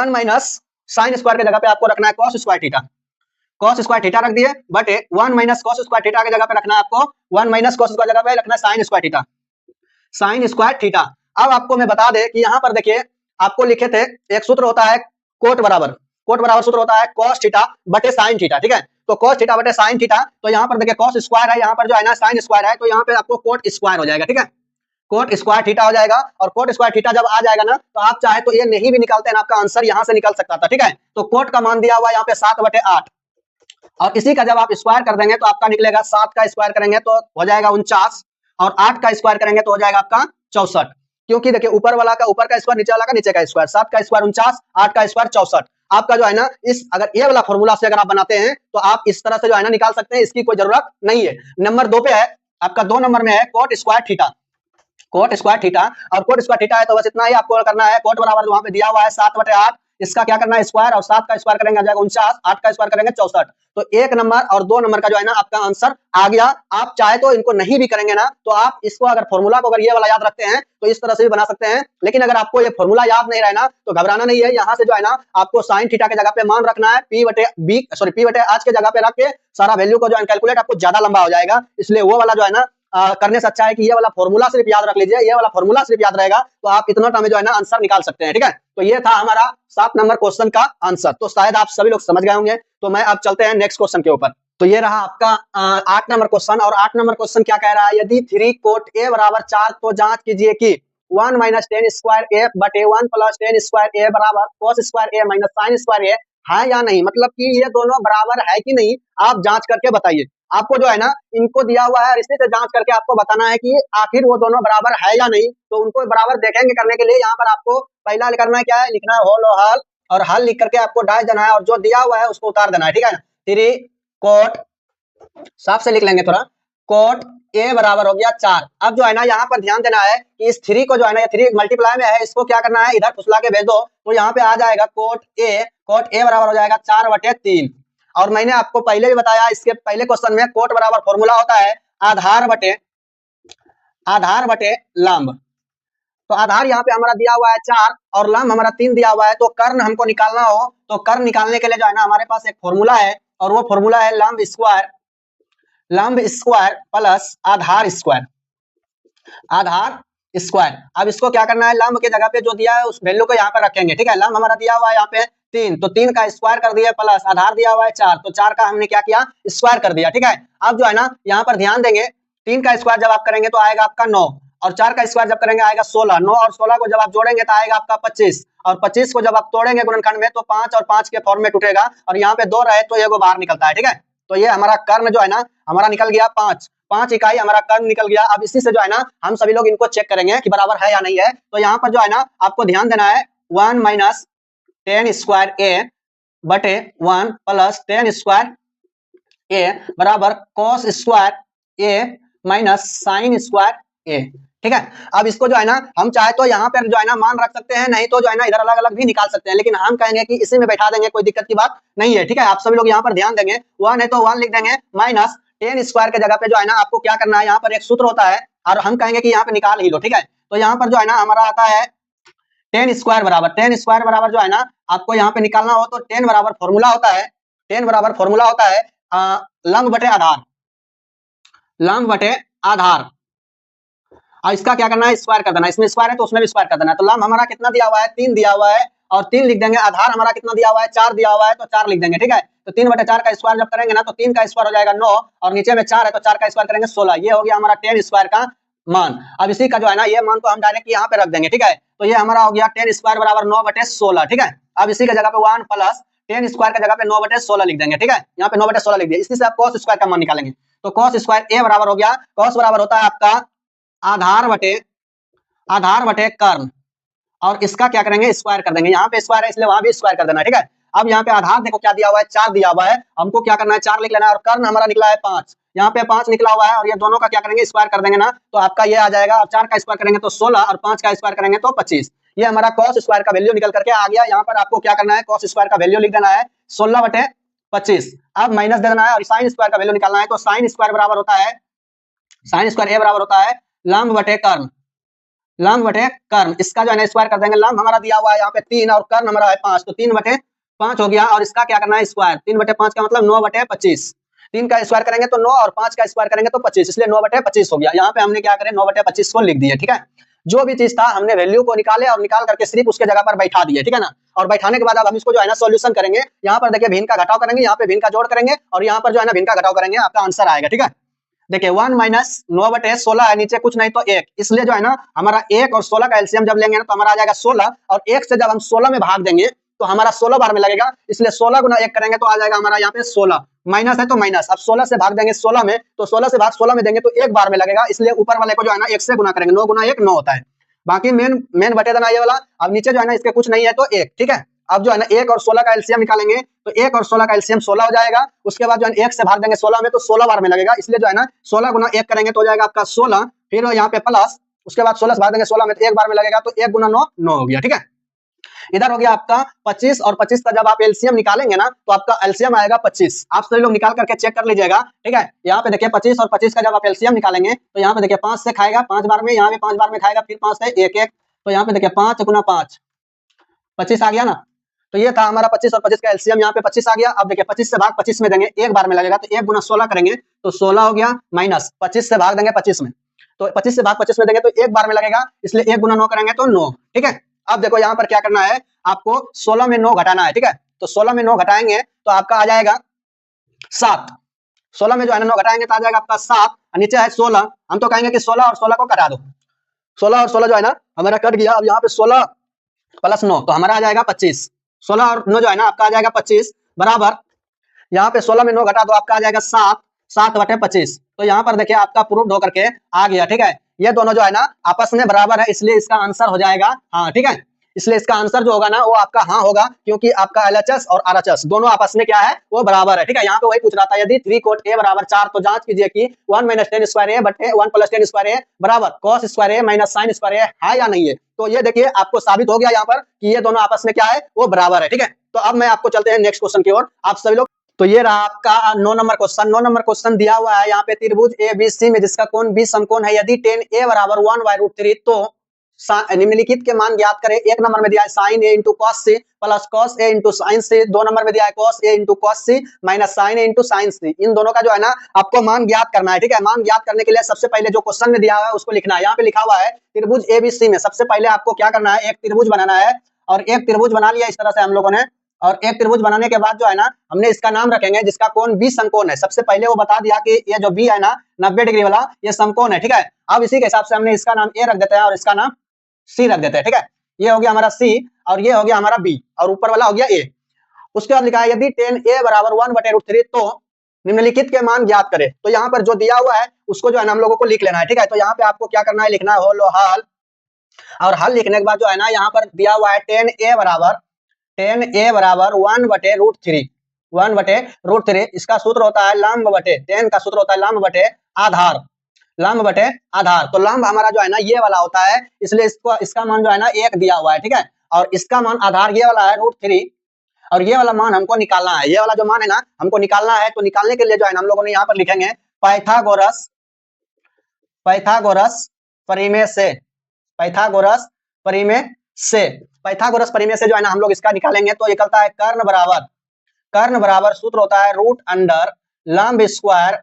माइनस साइन स्क्वायर की जगह पे आपको रखना है cos square theta, cos square theta रख दिए, बटे 1 माइनस cos स्क्वायर थीटा की जगह पे रखना है आपको 1 माइनस cos स्क्वायर जगह पे रखना है sine square theta, sine square theta. अब आपको मैं बता दे कि यहाँ पर देखिए आपको लिखे थे एक सूत्र होता है कोट बराबर सूत्र होता है cos थीटा बटे साइन थीटा, ठीक है। तो cos थीटा बटे साइन थीटा, तो यहाँ पर देखिए cos स्क्वायर है, यहाँ पर जो है ना साइन स्क्वायर है, तो यहाँ पे आपको कोट स्क्वायर हो जाएगा, ठीक है। कोट स्क्वायर थीटा हो जाएगा और कोट स्क्वायर थीटा जब आ जाएगा ना तो आप चाहे तो ये नहीं भी निकालते हैं, आपका आंसर यहाँ से निकल सकता था, ठीक है। तो कोट का मान दिया हुआ यहाँ पे 7/8 और इसी का जब आप स्क्वायर कर देंगे तो आपका निकलेगा 7 का स्क्वायर करेंगे तो हो जाएगा 49 और 8 का स्क्वायर करेंगे तो हो जाएगा आपका 64। क्योंकि देखिए ऊपर वाला का ऊपर का स्क्वायर, नीचे वाला का नीचे का स्क्वायर, 7 का स्क्वायर 49, 8 का स्क्वायर 64। आपका जो है ना इस अगर ये वाला फॉर्मूला से अगर आप बनाते हैं तो आप इस तरह से जो है ना निकाल सकते हैं, इसकी कोई जरूरत नहीं है। नंबर 2 पे है आपका, 2 नंबर में है coat square theta, coat square theta और कोट स्क्वायर थीटा है तो बस इतना ही आपको करना है। कोट बराबर वहां पे दिया हुआ है 7/8, इसका क्या करना है स्क्वायर और 7 का स्क्वायर करेंगे आ जाएगा 49, 8 का स्क्वायर करेंगे 64। तो 1 नंबर और 2 नंबर का जो है ना आपका आंसर आ गया। आप चाहे तो इनको नहीं भी करेंगे ना तो आप इसको अगर फॉर्मूला को अगर ये वाला याद रखते हैं तो इस तरह से भी बना सकते हैं, लेकिन अगर आपको ये फॉर्मूला याद नहीं रहे ना तो घबराना नहीं है। यहाँ से जो है ना आपको साइन थीटा के जगह पे मान रखना है p बटे h के जगह पे रख के सारा वैल्यू को जो है कैलकुलेट आपको ज्यादा लंबा हो जाएगा, इसलिए वो वाला जो है ना करने से अच्छा है कि ये वाला फॉर्मूला सिर्फ याद रख लीजिए। ये वाला फॉर्मूला सिर्फ याद रहेगा तो आप इतना टाइम में जो है ना आंसर निकाल सकते हैं, ठीक है। तो ये था हमारा 7 नंबर क्वेश्चन का आंसर। तो शायद आप सभी लोग समझ गए होंगे। तो मैं अब चलते हैं नेक्स्ट क्वेश्चन के ऊपर। तो ये रहा आपका 8 नंबर क्वेश्चन और 8 नंबर क्वेश्चन क्या कह रहा है, यदि 3 कोट a बराबर 4 तो जांच कीजिए कि 1 माइनस टेन स्क्वायर a बटे 1 प्लस टेन स्क्वायर a बराबर cos square a minus sine square a है या नहीं। मतलब कि ये दोनों बराबर है कि नहीं, आप जांच करके बताइए। आपको जो है ना इनको दिया हुआ है, इसी से जांच करके आपको बताना है कि आखिर वो दोनों बराबर है या नहीं। तो उनको बराबर देखेंगे करने के लिए यहाँ पर आपको पहला करना है क्या है, लिखना है होल और हल लिख करके आपको डाल देना है और जो दिया हुआ है उसको उतार देना है, ठीक है। 3 कोट साफ से लिख लेंगे थोड़ा, कोट a बराबर हो गया 4। अब जो है ना यहाँ पर ध्यान देना है कि इस 3 को जो है ना 3 मल्टीप्लाई में है, इसको क्या करना है इधर फुसला के भेज दो तो यहाँ पे आ जाएगा कोट a बराबर हो जाएगा 4/3। और मैंने आपको पहले भी बताया इसके पहले क्वेश्चन में कोट बराबर फॉर्मूला होता है आधार बटे लंब। तो आधार यहाँ पे हमारा दिया हुआ है 4 और लंब हमारा 3 दिया हुआ है। तो कर्ण हमको निकालना हो तो कर्ण निकालने के लिए जो है ना हमारे पास एक फॉर्मूला है और वो फॉर्मूला है लंब स्क्वायर प्लस आधार स्क्वायर। अब इसको क्या करना है, लंब के जगह पे जो दिया है उस वैल्यू को यहाँ पे रखेंगे, ठीक है। लंब हमारा दिया हुआ है यहाँ पे 3, तो 3 का स्क्वायर कर दिया प्लस आधार दिया हुआ है 4, तो 4 का हमने क्या किया स्क्वायर कर दिया, ठीक है। अब जो है ना यहाँ पर ध्यान देंगे 3 का स्क्वायर जब आप करेंगे तो आएगा आपका 9 और 4 का स्क्वायर जब करेंगे आएगा 16। 9 और 16 को जब आप जोड़ेंगे तो आएगा आपका 25 और 25 को जब आप तोड़ेंगे गुणनखंड में तो 5 और 5 के फॉर्म में टूटेगा और यहाँ पे 2 रहे तो ये बाहर निकलता है, ठीक है। तो ये हमारा कर्ण जो है ना हमारा निकल गया 5 इकाई हमारा कर्ण निकल गया। अब इसी से जो है ना हम सभी लोग इनको चेक करेंगे कि बराबर है या नहीं है। तो यहाँ पर जो है ना आपको ध्यान देना है 1 माइनस टेन स्क्वायर a बटे 1 प्लस टेन स्क्वायर a बराबर cos square a minus sine square a, ठीक है। अब इसको जो है ना हम चाहे तो यहाँ पर जो है ना मान रख सकते हैं, नहीं तो जो है ना इधर अलग अलग भी निकाल सकते हैं, लेकिन हम कहेंगे कि इसी में बैठा देंगे, कोई दिक्कत की बात नहीं है, ठीक है। आप सभी लोग यहाँ पर ध्यान देंगे 1 है तो 1 लिख देंगे माइनस टेन स्क्वायर के जगह पे जो है ना आपको क्या करना है, यहाँ पर एक सूत्र होता है और हम कहेंगे कि यहाँ पे निकाल ही लो, ठीक है। तो यहाँ पर जो है ना हमारा आता है टेन स्क्वायर बराबर जो है ना आपको यहाँ पे निकालना हो तो टेन बराबर फॉर्मूला होता है लंब बटे आधार, लंब बटे आधार। और इसका क्या करना है, स्क्वायर कर देना, इसमें स्क्वायर है तो उसमें भी स्क्वायर कर देना। तो लंब हमारा कितना दिया हुआ है, 3 दिया हुआ है और 3 लिख देंगे। आधार हमारा कितना दिया हुआ है, 4 दिया हुआ है तो 4 लिख देंगे। ठीक है, तो 3/4 का स्क्वायर जब करेंगे ना तो 3 का स्क्वायर हो जाएगा 9 और नीचे में 4 है तो 4 का स्क्वायर करेंगे 16। ये हो गया हमारा टेन स्क्वायर का मान। अब इसी का जो है ना ये मान को हम डायरेक्ट यहाँ पे रख देंगे। ठीक है, तो ये हमारा हो गया टेन स्क्वायर बराबर 9/16। ठीक है, अब इसी की जगह पे 1 प्लस टेन स्क्वायर की जगह पे 9/16 लिख देंगे। ठीक है, यहाँ पे 9/16 लिख दिया। इसी से आप कॉस स्क्वायर का मान निकालेंगे तो कॉस स्क्वायर ए बराबर हो गया, कॉस बराबर होता है आपका आधार बटे कर्ण और इसका क्या करेंगे, स्क्वायर कर देंगे। यहाँ पे स्क्वायर है इसलिए वहां भी स्क्वायर कर देना। ठीक है, अब यहाँ पे आधार देखो क्या दिया हुआ है, 4 दिया हुआ है, हमको क्या करना है 4 लिख लेना है और कर्ण हमारा निकला है 5, यहाँ पे 5 निकला हुआ है और ये दोनों का क्या करेंगे, स्क्वायर कर देंगे ना तो आपका ये आ जाएगा। और 4 का स्क्वायर करेंगे तो 16 और 5 का स्क्वायर करेंगे तो 25। ये हमारा कॉस स्क्वायर का वैल्यू निकल करके आ गया। यहाँ पर आपको क्या करना है, कॉस स्क्वायर का वैल्यू लिख देना है 16/25। अब माइनस दे देना है और साइन स्क्वायर का वैल्यू निकालना है तो साइन स्क्वायर बराबर होता है, साइन स्क्वायर ए बराबर होता है लंब बटे कर्ण, लंब बटे कर्ण। इसका जो है ना स्क्वायर कर देंगे। लंब हमारा दिया हुआ है यहाँ पे 3 और कर्ण हमारा है 5 तो 3/5 हो गया और इसका क्या करना है स्क्वायर। 3/5 का मतलब 9/25। 3 का स्क्वायर करेंगे तो 9 और 5 का स्क्वायर करेंगे तो 25, इसलिए 9/25 हो गया। यहाँ पे हमने क्या करें 9/25 को लिख दिया। ठीक है, जो भी चीज था हमने वैल्यू को निकाले और निकाल करके सिर्फ उसके जगह पर बैठा दिए। ठीक है ना, और बैठाने के बाद अब हम इसको जो है ना सॉल्यूशन करेंगे। यहाँ पर देखिए भिन्न का घटाव करेंगे, यहाँ पे भिन्न का जोड़ करेंगे और यहाँ पर जो है ना भिन्न का घटाव करेंगे, आपका आंसर आएगा। ठीक है, देखिए 1 माइनस 9/16 है, नीचे कुछ नहीं तो 1, इसलिए जो है ना हमारा 1 और 16 का एलसीएम जब लेंगे ना तो हमारा आ जाएगा 16 और 1 से जब हम 16 में भाग देंगे तो हमारा 16 बार में लगेगा, इसलिए 16 गुना 1 करेंगे तो आ जाएगा हमारा यहाँ पे 16। माइनस है तो माइनस, अब 16 से भाग देंगे 16 में तो 16 से भाग 16 में देंगे तो 1 बार में लगेगा, इसलिए ऊपर वाले को जो है ना 1 से गुना करेंगे। 9 गुना 1 9 होता है। बाकी मेन मेन बटे देना ये वाला। अब नीचे जो है ना इसके कुछ नहीं है तो 1। ठीक है, अब जो है ना 1 और 16 का एलसीएम निकालेंगे तो 1 और 16 का एलसीएम 16 हो जाएगा। उसके बाद जो है 1 से भाग देंगे 16 में तो 16 बार में लगेगा, इसलिए जो है ना 16 गुना 1 करेंगे तो हो जाएगा आपका 16। फिर यहाँ पे प्लस, उसके बाद 16 से भाग देंगे 16 में तो 1 बार में लगेगा तो 1 गुना 9 9 हो गया। ठीक है, इधर हो गया आपका 25 और 25 का जब आप एलसीएम निकालेंगे ना तो आपका एलसीएम आएगा 25। आप सभी लोग निकाल करके चेक कर लीजिएगा। ठीक है, यहाँ पे देखिए 25 और 25 का जब आप एलसीएम निकालेंगे तो यहाँ पे देखिए 5 से खाएगा 5 बार में, यहाँ पे 5 बार में खाएगा, फिर 5 से 1 1, तो यहाँ पे देखिए 5 गुना 5 25 आ गया ना। तो ये था हमारा 25 और 25 का एलसीएम, यहाँ पे 25 आ गया। अब देखिए 25 से भाग 25 में देंगे, 1 बार में लगेगा तो 1 गुना 16 करेंगे तो 16 हो गया, माइनस 25 से भाग देंगे 25 में तो 25 से भाग 25 में देंगे तो 1 बार में लगेगा, इसलिए 1 गुना 9 करेंगे तो 9। ठीक है, अब देखो यहाँ पर क्या करना है, आपको 16 में 9 घटाना है। ठीक है, तो 16 में 9 घटाएंगे तो आपका आ जाएगा 7। 16 में जो है ना 9 घटाएंगे तो आ जाएगा आपका 7, नीचे है 16। हम तो कहेंगे कि 16 और 16 को कटा दो, 16 और 16 जो है ना हमारा कट गया। अब यहाँ पे 16 प्लस 9 तो हमारा आ जाएगा 25। 16 और 9 जो है ना आपका आ जाएगा 25 बराबर, यहाँ पे 16 में 9 घटा दो आपका आ जाएगा 7, 7/25। तो यहाँ पर देखिए आपका प्रूफ होकर के आ गया। ठीक है, ये दोनों जो है ना आपस में बराबर है, इसलिए इसका आंसर हो जाएगा हाँ। ठीक है, इसलिए इसका आंसर जो होगा ना वो आपका हाँ होगा, क्योंकि आपका एलएचएस और आरएचएस दोनों आपस में क्या है वो बराबर है। ठीक है, यहाँ पे वही पूछ रहा था, यदि 3 कोट ए बराबर 4 तो जांच कीजिए कि 1 माइनस टेन स्क्वायर ए बटे 1 प्लस टेन स्क्वायर ए बराबर कॉस स्क्वायर ए माइनस साइन स्क्वायर ए है या नहीं है। तो ये देखिए आपको साबित हो गया यहाँ पर कि ये दोनों आपस में क्या है वो बराबर है। ठीक है, तो अब मैं आपको चलते हैं नेक्स्ट क्वेश्चन की ओर, आप सभी लोग। तो ये रहा आपका 9 नंबर क्वेश्चन। 9 नंबर क्वेश्चन दिया हुआ है यहाँ पे त्रिभुज एबीसी में जिसका कोण बी समकोण है, यदि tan a बराबर 1/√3 तो निम्नलिखित के मान ज्ञात करें। 1 नंबर में दिया है sin a into cos C plus cos a into sine C. 2 number में दिया है cos a into cos C minus sine a into sine C. इन दोनों का जो है ना आपको मान ज्ञात करना है। ठीक है, मान ज्ञात करने के लिए सबसे पहले जो क्वेश्चन में दिया हुआ है उसको लिखना है। यहाँ पे लिखा हुआ है त्रिभुज एबीसी में सबसे पहले आपको क्या करना है, एक त्रिभुज बनाना है। और एक त्रिभुज बना लिया इस तरह से हम लोगों ने, और एक त्रिभुज बनाने के बाद जो है ना हमने इसका नाम रखेंगे जिसका कोण बी समकोण है। सबसे पहले वो बता दिया कि ये जो बी है ना 90 डिग्री वाला ये समकोण है। ठीक है, अब इसी के हिसाब से हमने इसका नाम ए रख देते हैं और इसका नाम सी रख देते हैं। ठीक है, ये हो गया हमारा सी और ये हो गया हमारा बी और ऊपर वाला हो गया ए। उसके बाद लिखा है यदि tan a बराबर 1/√3 तो निम्नलिखित के मान ज्ञात करें। तो यहाँ पर जो दिया हुआ है उसको जो है ना हम लोगों को लिख लेना है। ठीक है, तो यहाँ पे आपको क्या करना है, लिखना है होलो हल, और हल लिखने के बाद जो है ना यहाँ पर दिया हुआ है tan a बराबर 1/√3 1/√3। इसका सूत्र होता है लंब बटे, tan का सूत्र होता है लंब बटे आधार, लंब बटे आधार। तो लंब हमारा जो है ना ये वाला होता है, इसलिए इसको इसका मान जो है ना 1 दिया हुआ है। ठीक है, और इसका मान आधार ये वाला है √3 और ये वाला मान हमको निकालना है। ये वाला जो मान है ना हमको निकालना है, तो निकालने के लिए जो है ना हम लोगों ने यहाँ पर लिखेंगे पाइथागोरस परिमेय से, पाइथागोरस परिमेय से पाइथागोरस प्रमेय से जो है ना हम लोग इसका निकालेंगे तो निकलता है कर्ण बराबर सूत्र होता है रूट अंडर लंब स्क्वायर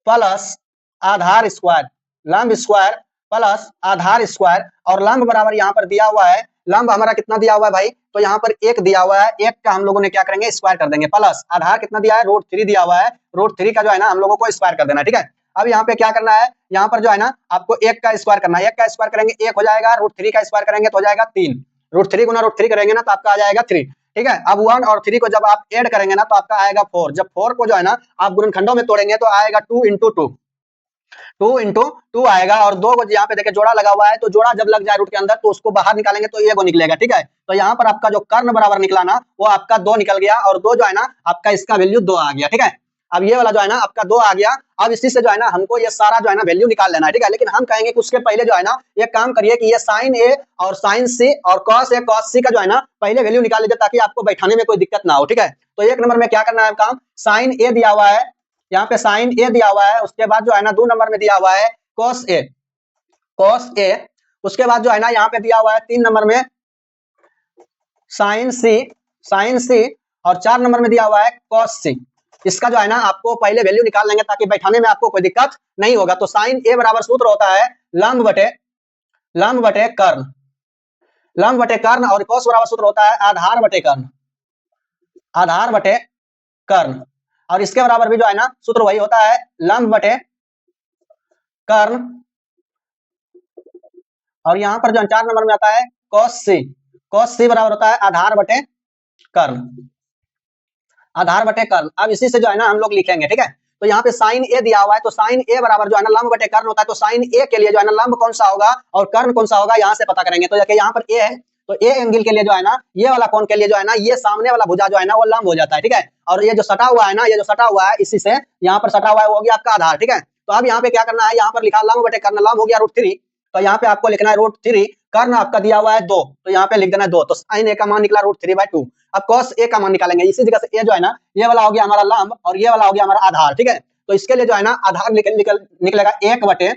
प्लस आधार स्क्वायर, लंब स्क्वायर प्लस आधार स्क्वायर, और लंब बराबर यहाँ पर दिया हुआ है, लंब हमारा कितना दिया हुआ है भाई, तो यहाँ पर एक दिया हुआ है, एक का हम लोगों ने क्या करेंगे स्क्वायर कर देंगे, प्लस आधार कितना दिया है √3 दिया हुआ है, √3 का जो है ना हम लोगों को स्क्वायर कर देना, ठीक है। अब यहाँ पे क्या करना है, यहाँ पर जो है ना आपको एक का स्क्वायर करना है, एक का स्क्वायर करेंगे एक हो जाएगा, √3 का स्क्वायर करेंगे तो हो जाएगा 3, √3 गुना √3 करेंगे ना तो आपका आ जाएगा 3, ठीक है। अब 1 और 3 को जब आप ऐड करेंगे ना तो आपका आएगा 4, जब 4 को जो है ना आप गुणनखंडों में तोड़ेंगे तो आएगा 2 इंटू 2 आएगा, और 2 को यहाँ पे देखिए जोड़ा लगा हुआ है, तो जोड़ा जब लग जाए रूट के अंदर तो उसको बाहर निकालेंगे तो ये वो निकलेगा, ठीक है। तो यहाँ पर आपका जो कर्ण बराबर निकला ना वो आपका 2 निकल गया, और 2 जो है ना आपका इसका वैल्यू 2 आ गया, ठीक है। अब ये वाला जो है ना आपका 2 आ गया, अब इसी से जो है ना हमको ये सारा जो है ना वैल्यू निकाल लेना है, ठीक है। लेकिन हम कहेंगे कि उसके पहले जो है ना ये काम करिए कि ये साइन ए और साइन सी और कॉस ए कॉस सी का जो है ना पहले वैल्यू निकाल लीजिए ताकि आपको बैठाने में कोई दिक्कत ना हो, ठीक है। तो 1 नंबर में क्या करना है काम, साइन ए दिया हुआ है, यहाँ पे साइन ए दिया हुआ है, उसके बाद जो है ना 2 नंबर में दिया हुआ है कॉस ए, उसके बाद जो है ना यहाँ पे दिया हुआ है 3 नंबर में साइन सी, और 4 नंबर में दिया हुआ है कॉस सी। इसका जो है ना आपको पहले वैल्यू निकाल लेंगे ताकि बैठाने में आपको कोई दिक्कत नहीं होगा। तो साइन ए बराबर सूत्र होता है लंब बटे कर्ण, और कॉस बराबर सूत्र होता है आधार बटे कर्ण, और इसके बराबर भी जो है ना सूत्र वही होता है लंब बटे कर्ण, और यहाँ पर जो 4 नंबर में आता है कॉस सी बराबर होता है आधार बटे कर्ण। अब इसी से जो है ना हम लोग लिखेंगे, ठीक है। तो यहाँ पे साइन ए दिया हुआ है, तो साइन ए बराबर जो है ना लंब बटे कर्ण होता है, तो साइन ए के लिए जो है ना लंब कौन सा होगा और कर्ण कौन सा होगा यहाँ से पता करेंगे। तो देखिए यहाँ पर ए है, तो ए एंगल के लिए जो है ना ये वाला कोण के लिए जो है ना ये सामने वाला भुजा जो है ना वो लंब हो जाता है, ठीक है। और ये जो सटा हुआ है ना, ये जो सटा हुआ है इसी से यहाँ पर सटा हुआ है वो हो गया आपका आधार, ठीक है। तो अब यहाँ पे क्या करना है, यहाँ पर लिखा लंब बटे कर्ण, लंब हो गया √3, तो यहाँ पे आपको लिखना है √3, कर्ण आपका दिया हुआ है 2, तो यहाँ पे लिख देना है 2, तो साइन ए का मान निकला √3/2। अब कॉस ए का मान निकालेंगे, इसी जगह से ए जो है ना ये वाला हो गया हमारा लंब और ये वाला हो गया हमारा आधार, ठीक है। तो इसके लिए जो है ना आधार निकलेगा 1 बटे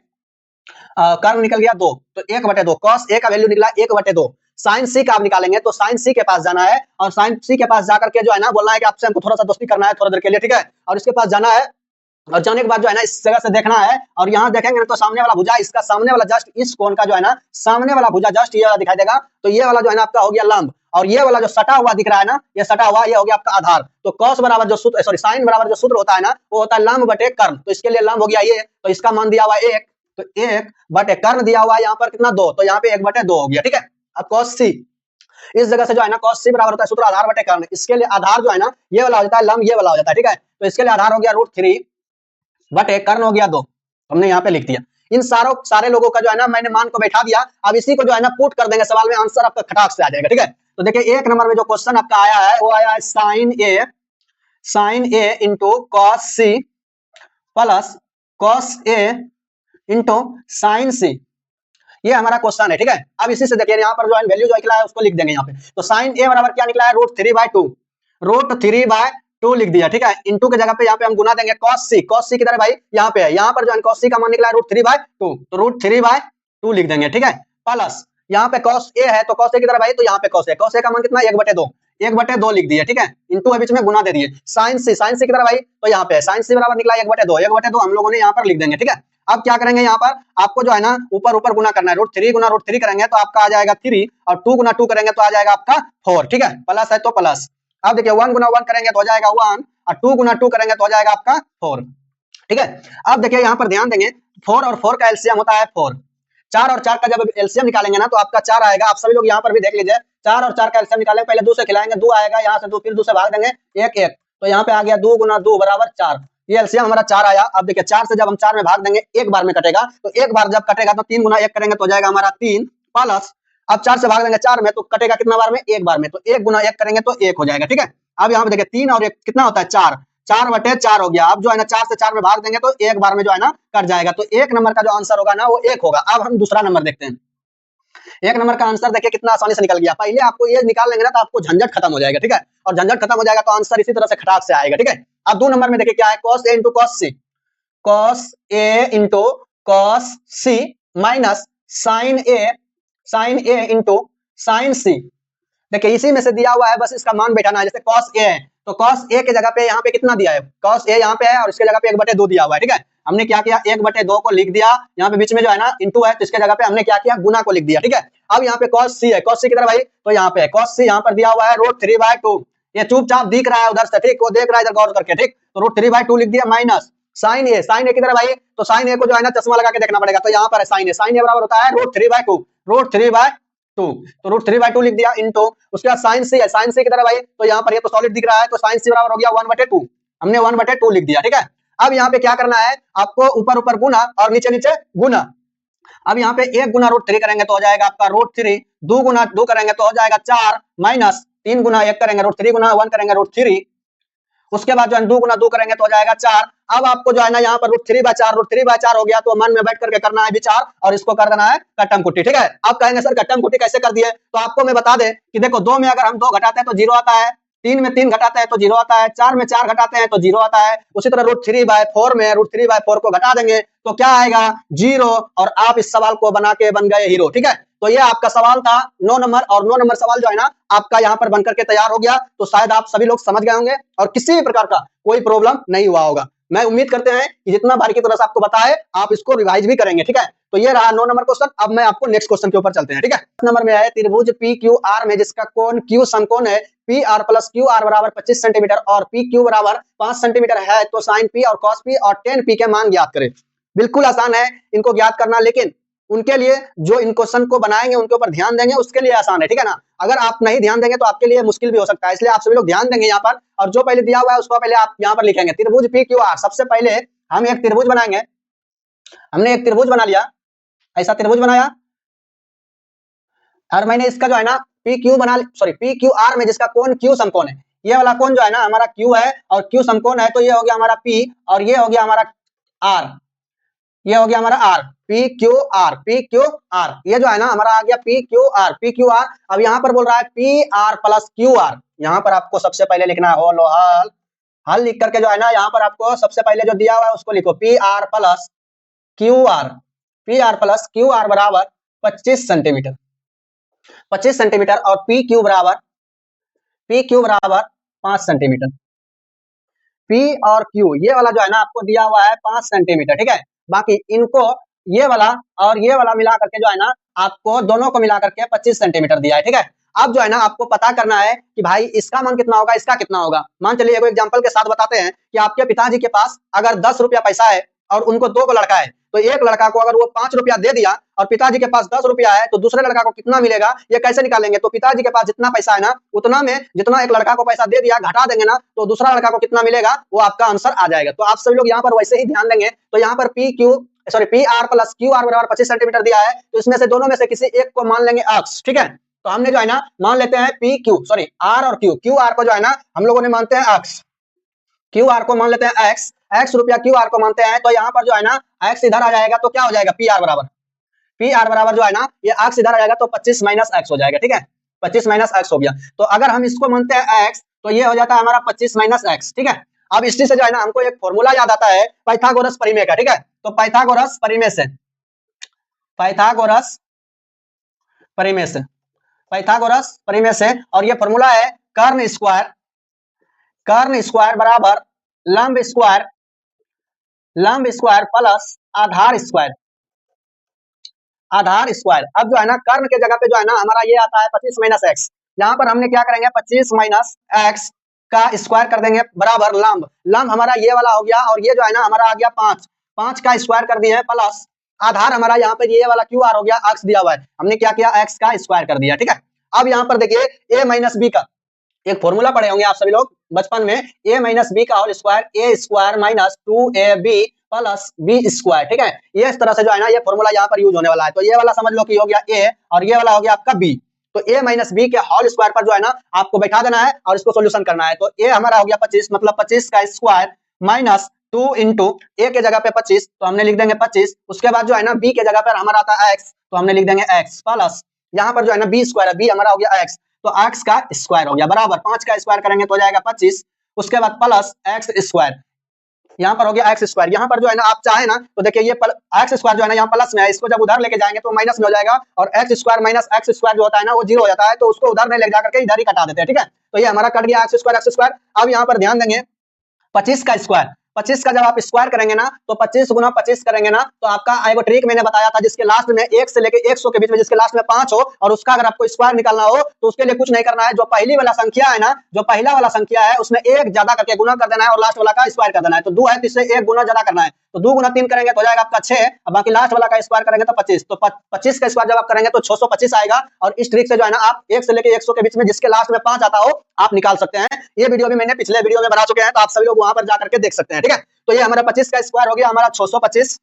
कर्ण निकल गया 2, तो 1/2, कॉस ए का वैल्यू निकला 1/2। साइन सी का आप निकालेंगे तो साइन सी के पास जाना है, और साइन सी के पास जाकर के जो है ना बोलना है कि आपसे हमको थोड़ा सा दोस्ती करना है थोड़ा देर के लिए, ठीक है। और इसके पास जाना है, और जाने के बाद जो है ना इस जगह से देखना है, और यहाँ देखेंगे ना तो सामने वाला भुजा, इसका सामने वाला जस्ट इस कोण का जो है ना सामने वाला भुजा जस्ट ये वाला दिखाई देगा, तो ये वाला जो है ना आपका हो गया लंब, और ये वाला जो सटा हुआ दिख रहा है ना ये सटा हुआ ये हो गया आपका आधार। तो कॉस बराबर जो सूत्र सॉरी साइन बराबर जो सूत्र होता है ना वो होता है लंब बटे कर्ण, तो इसके लिए लंब हो गया ये, तो इसका मान दिया हुआ 1, तो 1 बटे कर्ण दिया हुआ है यहाँ पर कितना 2, तो यहाँ पे 1/2 हो गया, ठीक है। अब कॉस सी, इस जगह से जो है ना कॉस सी बराबर होता है सूत्र आधार बटे कर्ण, इसके लिए आधार जो है ना ये वाला हो जाता है लंब ये वाला हो जाता है, ठीक है। तो इसके लिए आधार हो गया √3 बटे कर्ण हो गया 2, हमने यहाँ पे लिख दिया। इन सारे लोगों का जो है ना मैंने मान को बैठा दिया, अब इसी को जो है ना पुट कर देंगे सवाल में, आंसर आपका खटाक से आ जाएगा, ठीक है। तो देखिए 1 नंबर में जो क्वेश्चन आपका आया है वो आया है sine A into cos C plus cos A into sine C, ये हमारा क्वेश्चन है, ठीक है। अब इसी से देखिए यहाँ पर जो है वैल्यू जो निकला है उसको लिख देंगे यहाँ पे, तो साइन ए बराबर क्या निकला है √3/2 लिख दिया, ठीक है। इंटू के जगह पे यहाँ पे हम गुना देंगे कॉस सी किधर है भाई, यहाँ पे है, यहाँ पर जो है कॉस सी का मान निकला है √3/2, तो √3/2 लिख देंगे, ठीक है। प्लस यहाँ पे कॉस ए है तो कॉस ए किधर है भाई, तो यहाँ पे कॉस ए का मान कितना 1/2 लिख दिए, ठीक है। इंटू है बीच में गुना दे दिए, साइन सी किधर है भाई, तो यहाँ पे साइन सी बराबर निकला 1/2 हम लोगों ने यहाँ पर लिख देंगे, ठीक है। अब क्या करेंगे यहाँ पर आपको जो है ना ऊपर गुना करना है, √3 गुना √3 करेंगे तो आपका आ जाएगा 3, और 2 गुना 2 करेंगे तो आ जाएगा आपका 4, ठीक है। प्लस है तो प्लस, अब देखिए 1 गुना 1 करेंगे तो हो जाएगा 1, और 2 गुना 2 करेंगे तो हो जाएगा आपका 4, ठीक है। अब देखिए यहाँ पर ध्यान देंगे 4 और 4 का एलसीएम होता है 4, 4 और 4 का जब एलसीएम निकालेंगे ना तो आपका 4 आएगा। आप सभी लोग यहाँ पर भी देख लीजिए, 4 और 4 का एलसीएम निकालेंगे, पहले 2 से खिलाएंगे 2 आएगा, यहाँ से 2 फिर 2 से भाग देंगे 1 तो यहाँ पे आ गया 2 गुना 2 बराबर 4, ये एलसीएम हमारा 4 आया। अब देखिए 4 से जब हम 4 में भाग देंगे एक बार में कटेगा, तो एक बार जब कटेगा तो 3 गुना 1 करेंगे तो हो जाएगा हमारा 3, प्लस अब 4 से भाग देंगे 4 में तो कटेगा कितना बार में, एक बार में, तो 1 गुना 1 करेंगे तो 1 हो जाएगा, ठीक है। अब यहाँ पे देखिए 3 और 1 कितना होता है 4, 4/4 हो गया। अब जो है ना 4 से 4 में भाग देंगे तो एक बार में जो है ना कट जाएगा, तो 1 नंबर का जो आंसर होगा ना वो 1 होगा। अब हम दूसरा नंबर देखते हैं, 1 नंबर का आंसर देखिए कितना आसानी से निकल गया। पहले आपको ये निकाल लेंगे ना तो आपको झंझट खत्म हो जाएगा, ठीक है, और झंझट खत्म हो जाएगा तो आंसर इसी तरह से खटाक से आएगा, ठीक है। अब 2 नंबर में देखिए क्या है, cos A into cos C minus sine A into sine C. देखिए इसी में से दिया हुआ है, बस इसका मान बैठाना है। जैसे कॉस ए है तो कॉस ए के जगह पे यहाँ पे कितना दिया है, कॉस ए यहाँ पे है और इसके जगह पे 1/2 दिया हुआ है, ठीक है। हमने क्या किया, 1/2 को लिख दिया, यहाँ पे बीच में जो है ना इंटू है तो इसके जगह पे हमने क्या किया, गुना को लिख दिया, ठीक है। अब यहाँ पे कॉस सी है, कॉस सी की तरह भाई तो यहाँ पे कॉस सी यहाँ पर दिया हुआ है √3/2। ये चुपचाप दिख रहा है उधर से, ठीक, वो देख रहा है इधर गौर करके, ठीक। तो √3/2 लिख दिया माइनस साइन ए, साइन ए की तरह भाई तो साइन ए को जो है ना चश्मा लगा के देखना पड़ेगा। तो यहाँ पर है साइन ए, साइन ए बराबर होता है √3/2, √3/2 तो √3/2 लिख दिया इंटू उसके बाद साइन सी है, साइन सी की तरह भाई तो यहाँ पर ये तो सॉलिड दिख रहा है तो साइन सी बराबर हो गया 1/2, हमने 1/2 लिख दिया, ठीक है। अब यहाँ पे क्या करना है आपको, ऊपर ऊपर गुना और नीचे नीचे गुना। अब यहाँ पे 1 गुना √3 करेंगे तो हो जाएगा आपका √3, 2 गुना 2 करेंगे तो हो जाएगा 4 माइनस 3 गुना 1 करेंगे √3 गुना 1 करेंगे √3, उसके बाद जो है 2 गुना 2 करेंगे तो हो जाएगा 4। अब आपको जो है ना यहाँ पर √3/4 हो गया तो मन में बैठ करके करना है विचार और इसको कर देना है कट्टम कुट्टी, ठीक है। आप कहेंगे सर कट्टम कुट्टी कैसे कर दिए, तो आपको मैं बता दें कि देखो 2 में अगर हम 2 घटाते हैं तो 0 आता है, 3 में 3 घटाते हैं तो 0 आता है, 4 में 4 घटाते हैं तो 0 आता है। उसी तरह √3/4 में √3/4 को घटा देंगे तो क्या आएगा 0, और आप इस सवाल को बना के बन गए हीरो, ठीक है। तो ये आपका सवाल था 9 नंबर, और 9 नंबर सवाल जो है ना आपका यहाँ पर बनकर के तैयार हो गया। तो शायद आप सभी लोग समझ गए होंगे और किसी भी प्रकार का कोई प्रॉब्लम नहीं हुआ होगा। मैं उम्मीद करते हैं कि जितना बारीकी तरह से आपको बताए आप इसको रिवाइज भी करेंगे, ठीक है। तो ये रहा 9 नंबर क्वेश्चन। अब मैं आपको नेक्स्ट क्वेश्चन के ऊपर चलते हैं, ठीक है। नंबर में है त्रिभुज PQR में जिसका कोण Q समकोण है PR + QR बराबर 25 सेंटीमीटर और PQ बराबर 5 सेंटीमीटर है, तो साइन P और कॉस P और tan P के मान ज्ञात करें। बिल्कुल आसान है इनको ज्ञात करना, लेकिन उनके लिए जो इन क्वेश्चन को बनाएंगे उनके ऊपर ध्यान देंगे उसके लिए आसान है, ठीक है ना। अगर आप नहीं ध्यान देंगे तो आपके लिए मुश्किल भी हो सकता है, इसलिए आप सभी लोग ध्यान देंगे यहाँ पर। और जो पहले दिया हुआ है उसको पहले आप यहाँ पर लिखेंगे त्रिभुज PQR। सबसे पहले हम एक त्रिभुज बनाएंगे, हमने एक त्रिभुज बना लिया, ऐसा त्रिभुज बनाया और मैंने इसका जो है ना PQR में जिसका कोण Q समकोण है, ये वाला कोण जो है ना हमारा Q है और Q समकोण है, तो ये हो गया हमारा P और ये हो गया हमारा R, ये हो गया हमारा R, PQR ये जो है ना हमारा आ गया PQR। अब यहाँ पर बोल रहा है PR + QR, यहाँ पर आपको सबसे पहले लिखना है होल हल, हल लिख करके जो है ना यहाँ पर आपको सबसे पहले जो दिया हुआ है उसको लिखो PR + QR बराबर 25 सेंटीमीटर, 25 सेंटीमीटर और PQ बराबर 5 सेंटीमीटर। P और Q ये वाला जो है ना आपको दिया हुआ है 5 सेंटीमीटर, ठीक है। बाकी इनको ये वाला और ये वाला मिला करके जो है ना आपको दोनों को मिला करके 25 सेंटीमीटर दिया है, ठीक है। अब जो है ना आपको पता करना है कि भाई इसका मान कितना होगा, इसका कितना होगा। मान चलिए एक एग्जांपल के साथ बताते हैं कि आपके पिताजी के पास अगर 10 रुपया पैसा है और उनको 2 लड़का है, तो एक लड़का को अगर वो 5 रुपया दे दिया और पिताजी के पास 10 रुपया है तो दूसरे लड़का को कितना मिलेगा ये कैसे निकालेंगे। तो पिताजी के पास जितना पैसा है ना उतना में जितना एक लड़का को पैसा दे दिया घटा देंगे ना तो दूसरा लड़का को कितना मिलेगा वो आपका आंसर आ जाएगा। तो आप सभी लोग यहाँ पर वैसे ही ध्यान देंगे। तो यहाँ पर PR + QR बराबर 25 सेंटीमीटर दिया है, तो इसमें से दोनों में से किसी एक को मान लेंगे अक्ष, ठीक है। तो हमने जो है ना मान लेते हैं R और QR को जो है ना हम लोगों ने मानते हैं अक्ष, QR को मान लेते हैं x रुपया QR को मानते हैं। तो यहाँ पर जो है ना x इधर आ जाएगा तो क्या हो जाएगा PR बराबर जो है ना ये x इधर आ जाएगा तो 25 - x हो जाएगा, ठीक है। 25 - x हो गया। तो अगर हम इसको मानते हैं x तो ये हो जाता है हमारा 25 - x, ठीक है। अब इसी से जो है ना हमको एक फॉर्मूला याद आता है पाइथागोरस परिमेय का, ठीक है। तो पाइथागोरस परिमेय से और ये फॉर्मूला है कर्ण स्क्वायर बराबर लंब स्क्वायर प्लस आधार स्क्वायर। अब जो है ना कर्ण के जगह पे जो है ना हमारा ये आता है 25 - x। यहाँ पर हमने क्या करेंगे 25 - x का स्क्वायर कर देंगे बराबर लंब हमारा ये वाला हो गया और ये जो है ना हमारा आ गया 5 का स्क्वायर कर दिया है प्लस आधार हमारा यहाँ पे ये वाला QR हो गया, अक्ष दिया हुआ है, हमने क्या किया x का स्क्वायर कर दिया, ठीक है। अब यहाँ पर देखिए a - b का एक फॉर्मूला पढ़े होंगे आप सभी लोग बचपन में, a - b का whole square A² - 2ab + b², ठीक है। ये इस तरह से जो है ना ये फॉर्मूला यहाँ पर यूज होने वाला है। तो ये वाला समझ लो कि हो गया a और ये वाला हो गया आपका b। तो a - b के होल स्क्वायर पर जो है ना आपको बैठा देना है और इसको सोल्यूशन करना है। तो a हमारा हो गया 25 मतलब 25 का स्क्वायर माइनस 2 इंटू a के जगह पे 25 तो हमने लिख देंगे 25। उसके बाद जो है ना b के जगह पर हमारा आता है x तो हमने लिख देंगे x प्लस यहाँ पर जो है ना b² है, b हमारा हो गया x तो x का स्क्वायर हो गया बराबर 5 का स्क्वायर करेंगे तो हो जाएगा 25। उसके बाद प्लस x स्क्वायर यहाँ पर हो गया एक्स स्क्वायर। यहाँ पर जो है ना आप चाहे ना तो देखिए ये एक्स स्क्वायर जो है ना यहाँ प्लस में है, इसको जब उधर लेके जाएंगे तो माइनस में हो जाएगा, और x square minus x square जो होता है ना वो जीरो हो जाता है, तो उसको उधर नहीं ले जाकर के इधर ही कटा देते हैं। ठीक है, तो ये हमारा कट गया एक्स स्क्वायर एक्स स्क्वायर। अब यहाँ पर ध्यान देंगे 25 का स्क्वायर, 25 का जब आप स्क्वायर करेंगे ना तो 25 गुना 25 करेंगे ना तो आपका एक ट्रिक मैंने बताया था जिसके लास्ट में 1 से लेके 100 के बीच में जिसके लास्ट में 5 हो और उसका अगर आपको स्क्वायर निकालना हो तो उसके लिए कुछ नहीं करना है, जो पहली वाला संख्या है ना, जो पहला वाला संख्या है उसमें 1 ज्यादा करके गुना कर देना है और लास्ट वाला का स्क्वायर कर देना है। तो 2 है तो इससे 1 गुना ज्यादा करना है, तो 2 गुना 3 करेंगे तो हो जाएगा आपका 6, और बाकी लास्ट वाला का स्क्वायर करेंगे तो 25, तो 25 का स्क्वायर जब आप करेंगे तो 625 आएगा। और इस ट्रिक से जो है ना आप 1 से लेके 100 के बीच में जिसके लास्ट में 5 आता हो आप निकाल सकते हैं। ये वीडियो भी मैंने पिछले वीडियो में बना चुके हैं, तो आप सभी लोग वहां पर जाकर के देख सकते हैं। ठीक है, तो ये हमारा 25 का स्क्वायर हो गया हमारा 625,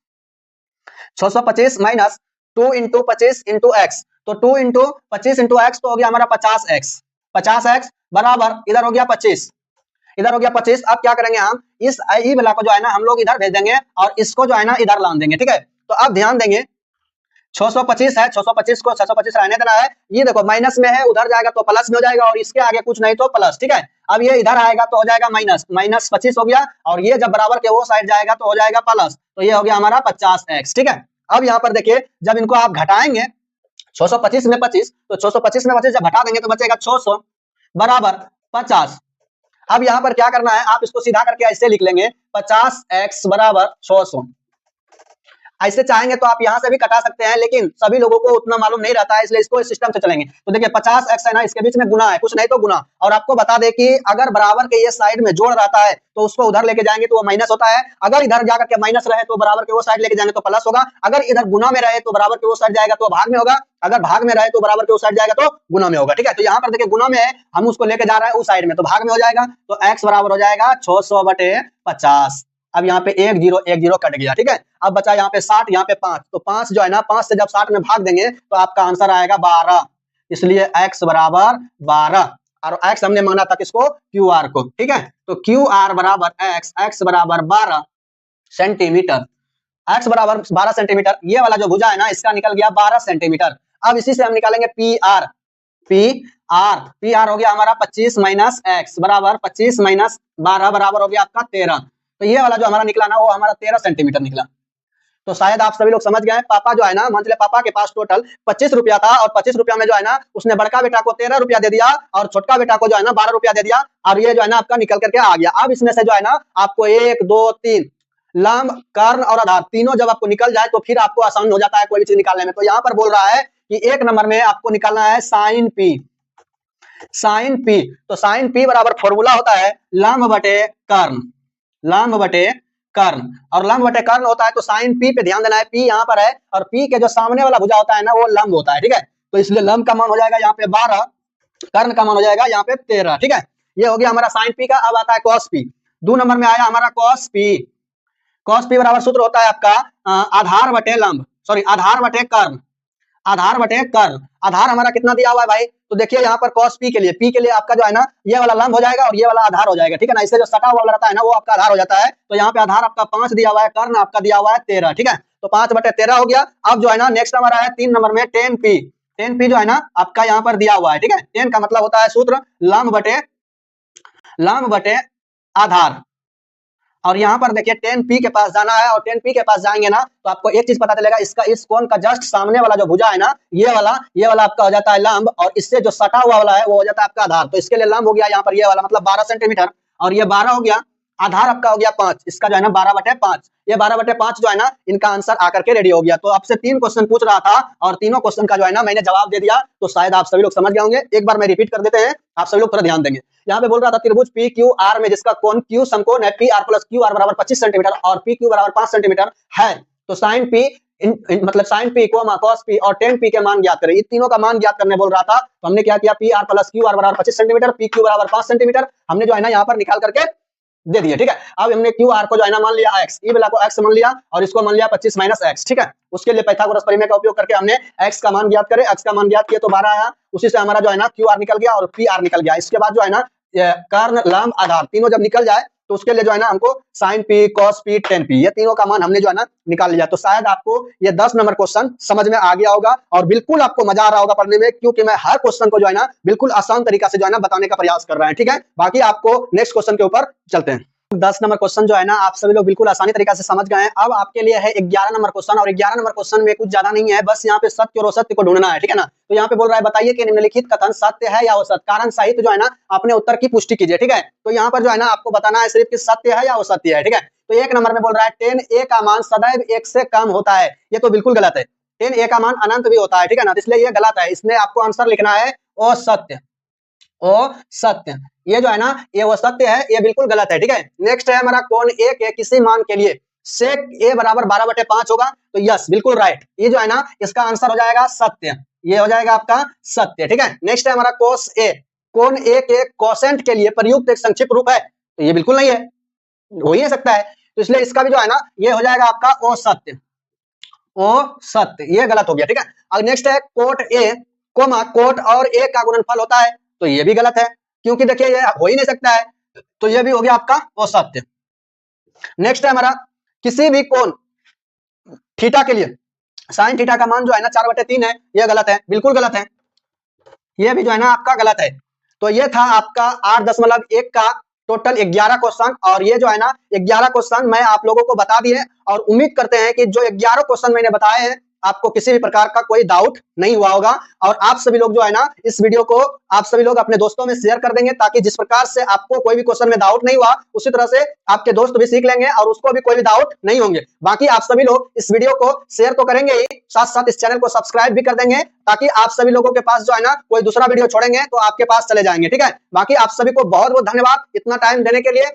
625 माइनस 2 इंटू 25 इंटू एक्स, तो 2 इंटू 25 इंटू एक्स तो हो गया हमारा 50x, 50x बराबर इधर हो गया 25, इधर हो गया 25। अब क्या करेंगे हम इस ई वाला को जो है ना हम लोग इधर भेज देंगे और इसको जो है ना इधर लान देंगे। ठीक है, तो अब ध्यान देंगे 625 है, 625 को 625 रहने देना है, ये देखो माइनस में है उधर जाएगा तो प्लस में हो जाएगा और इसके आगे कुछ नहीं तो प्लस। ठीक है, अब ये इधर आएगा तो हो जाएगा माइनस, माइनस 25 हो गया, और ये जब बराबर के वो साइड जाएगा तो हो जाएगा प्लस, तो ये हो गया हमारा 50x। ठीक है, अब यहाँ पर देखिए जब इनको आप घटाएंगे 625 में 25, तो 625 में 25 जब घटा देंगे तो बचेगा 600 बराबर 50। अब यहाँ पर क्या करना है, आप इसको सीधा करके ऐसे लिख लेंगे 50x बराबर 600। ऐसे चाहेंगे तो आप यहाँ से भी कटा सकते हैं, लेकिन सभी लोगों को उतना मालूम नहीं रहता है, इसलिए इसको इस सिस्टम से चलेंगे। तो देखिए 50x है ना, इसके बीच में गुना है, कुछ नहीं तो गुना। और आपको बता दें कि अगर बराबर के ये साइड में जोड़ रहता है तो उसको उधर लेके जाएंगे तो वो माइनस होता है, अगर इधर जाकर के माइनस रहे तो बराबर के वो साइड लेके जाएंगे तो प्लस होगा, अगर इधर गुना में रहे तो बराबर के वो साइड जाएगा तो भाग में होगा, अगर भाग में रहे तो बराबर के वो साइड जाएगा तो गुना में होगा। ठीक है, तो यहाँ पर देखिए गुना में है, हम उसको लेके जा रहे हैं उस साइड में तो भाग में हो जाएगा, तो x बराबर हो जाएगा 600/50। अब यहाँ पे 1 0 1 0 कट गया। ठीक है, अब बचा यहाँ पे 60, यहाँ पे 5, तो 5 जो है ना 5 से जब 60 में भाग देंगे तो आपका आंसर आएगा 12, इसलिए x बराबर 12, और x हमने माना था किसको, QR को। ठीक है, तो QR बराबर x बराबर 12 सेंटीमीटर, x बराबर 12 सेंटीमीटर, ये वाला जो भुजा है ना इसका निकल गया 12 सेंटीमीटर। अब इसी से हम निकालेंगे PR, PR हो गया हमारा 25 माइनस x बराबर 25 माइनस 12 बराबर हो गया आपका 13, तो ये वाला जो हमारा निकला ना वो हमारा 13 सेंटीमीटर निकला। तो शायद आप सभी लोग समझ गए। पापा जो है ना, मान लीजिए पापा के पास टोटल 25 रुपया था, और 25 रुपया में जो है ना उसने बड़का बेटा को 13 रुपया दे दिया और छोटका बेटा को जो है ना 12 रुपया दे दिया, और ये जो है ना आपका निकल करके आ गया। अब इसमें से जो है ना आपको 1 2 3 लंब, कर्ण और आधार तीनों जब आपको निकल जाए तो फिर आपको आसान हो जाता है कोई भी चीज निकालने में। तो यहाँ पर बोल रहा है कि 1 नंबर में आपको निकालना है साइन पी, साइन पी, तो साइन पी बराबर फॉर्मूला होता है लंब बटे कर्ण, लंब बटे कर्ण, और लंब बटे कर्ण होता है तो साइन पी पे ध्यान देना है, पी यहाँ पर है और पी के जो सामने वाला भुजा होता है ना वो लंब होता है। ठीक है, तो इसलिए लंब का मान हो जाएगा यहाँ पे 12, कर्ण का मान हो जाएगा यहाँ पे 13। ठीक है, ये हो गया हमारा साइन पी का। अब आता है कॉस पी, 2 नंबर में आया हमारा कॉस पी, कॉस पी बराबर सूत्र होता है आपका आधार बटे लंब, सॉरी आधार बटे कर्ण, आधार बटे कर्ण। आधार हमारा कितना दिया हुआ है भाई, तो देखिए यहाँ पर cos p के लिए आपका जो है ना ये वाला लंब हो जाएगा और ये वाला आधार हो जाएगा। ठीक है ना, इससे जो सटा हुआ रहता है ना वो आपका आधार हो जाता है, तो यहाँ पे आधार आपका 5 दिया हुआ है, कर्ण आपका दिया हुआ है 13। ठीक है, तो 5/13 हो गया। अब जो है ना नेक्स्ट हमारा है 3 नंबर में 10p, 10p जो है ना आपका यहाँ पर दिया हुआ है। ठीक है, 10 का मतलब होता है सूत्र लंब बटे आधार, और यहाँ पर देखिए 10p के पास जाना है, और 10p के पास जाएंगे ना तो आपको एक चीज पता चलेगा, इसका इस कोण का जस्ट सामने वाला जो भुजा है ना ये वाला आपका हो जाता है लंब, और इससे जो सटा हुआ वाला है वो हो जाता है आपका आधार। तो इसके लिए लंब हो गया यहाँ पर ये वाला मतलब 12 सेंटीमीटर, और ये 12 हो गया, आधार आपका हो गया 5, इसका जो है ना 12/5, ये 12/5 जो है ना इनका आंसर आकर के रेडी हो गया। तो आपसे 3 क्वेश्चन पूछ रहा था और तीनों क्वेश्चन का जो है ना मैंने जवाब दे दिया, तो शायद आप सभी लोग समझ गए होंगे। एक बार मैं रिपीट कर देते हैं, आप सभी लोग थोड़ा ध्यान देंगे। यहाँ पे बोल रहा था त्रिभुज पी क्यू आर में जिसका कोण क्यू समकोण है P R plus Q R बराबर 25 सेंटीमीटर और पी क्यू बराबर 5 सेंटीमीटर है, तो साइन पी मतलब साइन पी को कॉस पी और 10p के मान ज्ञात करें। ये तीनों का मान ज्ञात करने बोल रहा था, तो हमने क्या किया, P R plus Q R बराबर 25 सेंटीमीटर, पी क्यू बराबर 5 सेंटीमीटर हमने जो है ना यहाँ पर निकाल करके दे दिए। ठीक है, अब हमने क्यू आर को जो है ना मान लिया x, ई वाला को x मान लिया और इसको मान लिया 25 माइनस x। ठीक है, उसके लिए पाइथागोरस प्रमेय का उपयोग करके हमने x का मान ज्ञात करे, x का मान ज्ञात किया तो 12 आया, उसी से हमारा जो है ना क्यू आर निकल गया और पी आर निकल गया। इसके बाद जो है ना कर्ण लंब आधार तीनों जब निकल जाए तो उसके लिए जो है ना हमको sign P cos P 10p ये तीनों का मान हमने जो है ना निकाल लिया। तो शायद आपको ये 10 नंबर क्वेश्चन समझ में आ गया होगा और बिल्कुल आपको मजा आ रहा होगा पढ़ने में, क्योंकि मैं हर क्वेश्चन को जो है ना बिल्कुल आसान तरीका से जो है ना बताने का प्रयास कर रहा है। ठीक है, बाकी आपको नेक्स्ट क्वेश्चन के ऊपर चलते हैं। 10 नंबर क्वेश्चन जो है ना आप सभी लोग बिल्कुल आसानी तरीके से समझ गए हैं। अब आपके लिए है 11 नंबर क्वेश्चन, और 11 नंबर क्वेश्चन में कुछ ज्यादा नहीं है, बस यहाँ पे सत्य और असत्य को ढूंढना है, ठीक है ना। तो यहाँ पे बोल रहा है बताइए कि निम्नलिखित कथन सत्य है या असत्य, कारण सहित जो है ना अपने उत्तर की पुष्टि कीजिए, ठीक है। तो यहाँ पर जो है ना आपको बताना है सिर्फ कि सत्य है या असत्य है, ठीक है। तो 1 नंबर में बोल रहा है 10a का मान सदैव 1 से कम होता है, ये तो बिल्कुल गलत है। 10a का मान अनंत भी होता है, ठीक है ना, इसलिए ये गलत है। इसमें आपको आंसर लिखना है असत्य, ओ सत्य। ये जो है ना ये वो सत्य है, ये बिल्कुल गलत है, ठीक है। नेक्स्ट है हमारा कोण ए के किसी मान के लिए सेक ए बराबर 12/5 होगा, तो यस बिल्कुल राइट, ये जो है ना इसका आंसर हो जाएगा सत्य, ये हो जाएगा आपका सत्य, ठीक है। नेक्स्ट है हमारा कोस ए, कोण ए के कोसेंट के लिए प्रयुक्त एक संक्षिप्त रूप है, तो ये बिल्कुल नहीं है, हो ही नहीं सकता है, तो इसलिए इसका भी जो है ना ये हो जाएगा आपका ओ सत्य, ओ सत्य, ये गलत हो गया, ठीक है। अब नेक्स्ट है कोट ए कोमा कोट और ए का गुणनफल होता है, तो ये भी गलत है, क्योंकि देखिए ये हो ही नहीं सकता है, तो ये भी हो गया आपका असत्य। नेक्स्ट है हमारा किसी भी कोण थीटा के लिए साइन थीटा का मान जो है ना 4/3 है, ये गलत है, बिल्कुल गलत है, ये भी जो है ना आपका गलत है। तो ये था आपका 8.1 का टोटल 11 क्वेश्चन, और ये जो है ना 11 क्वेश्चन मैं आप लोगों को बता दिए, और उम्मीद करते हैं कि जो 11 क्वेश्चन मैंने बताए हैं आपको किसी भी प्रकार का कोई डाउट नहीं हुआ होगा, और आप सभी लोग जो है ना इस वीडियो को आप सभी लोग अपने दोस्तों में शेयर कर देंगे, ताकि जिस प्रकार से आपको कोई भी क्वेश्चन में डाउट नहीं हुआ उसी तरह से आपके दोस्त भी सीख लेंगे और उसको भी कोई भी डाउट नहीं होंगे। बाकी आप सभी लोग इस वीडियो को शेयर तो करेंगे ही, साथ साथ इस चैनल को सब्सक्राइब भी कर देंगे, ताकि आप सभी लोगों के पास जो है ना कोई दूसरा वीडियो छोड़ेंगे तो आपके पास चले जाएंगे, ठीक है। बाकी आप सभी को बहुत बहुत धन्यवाद इतना टाइम देने के लिए।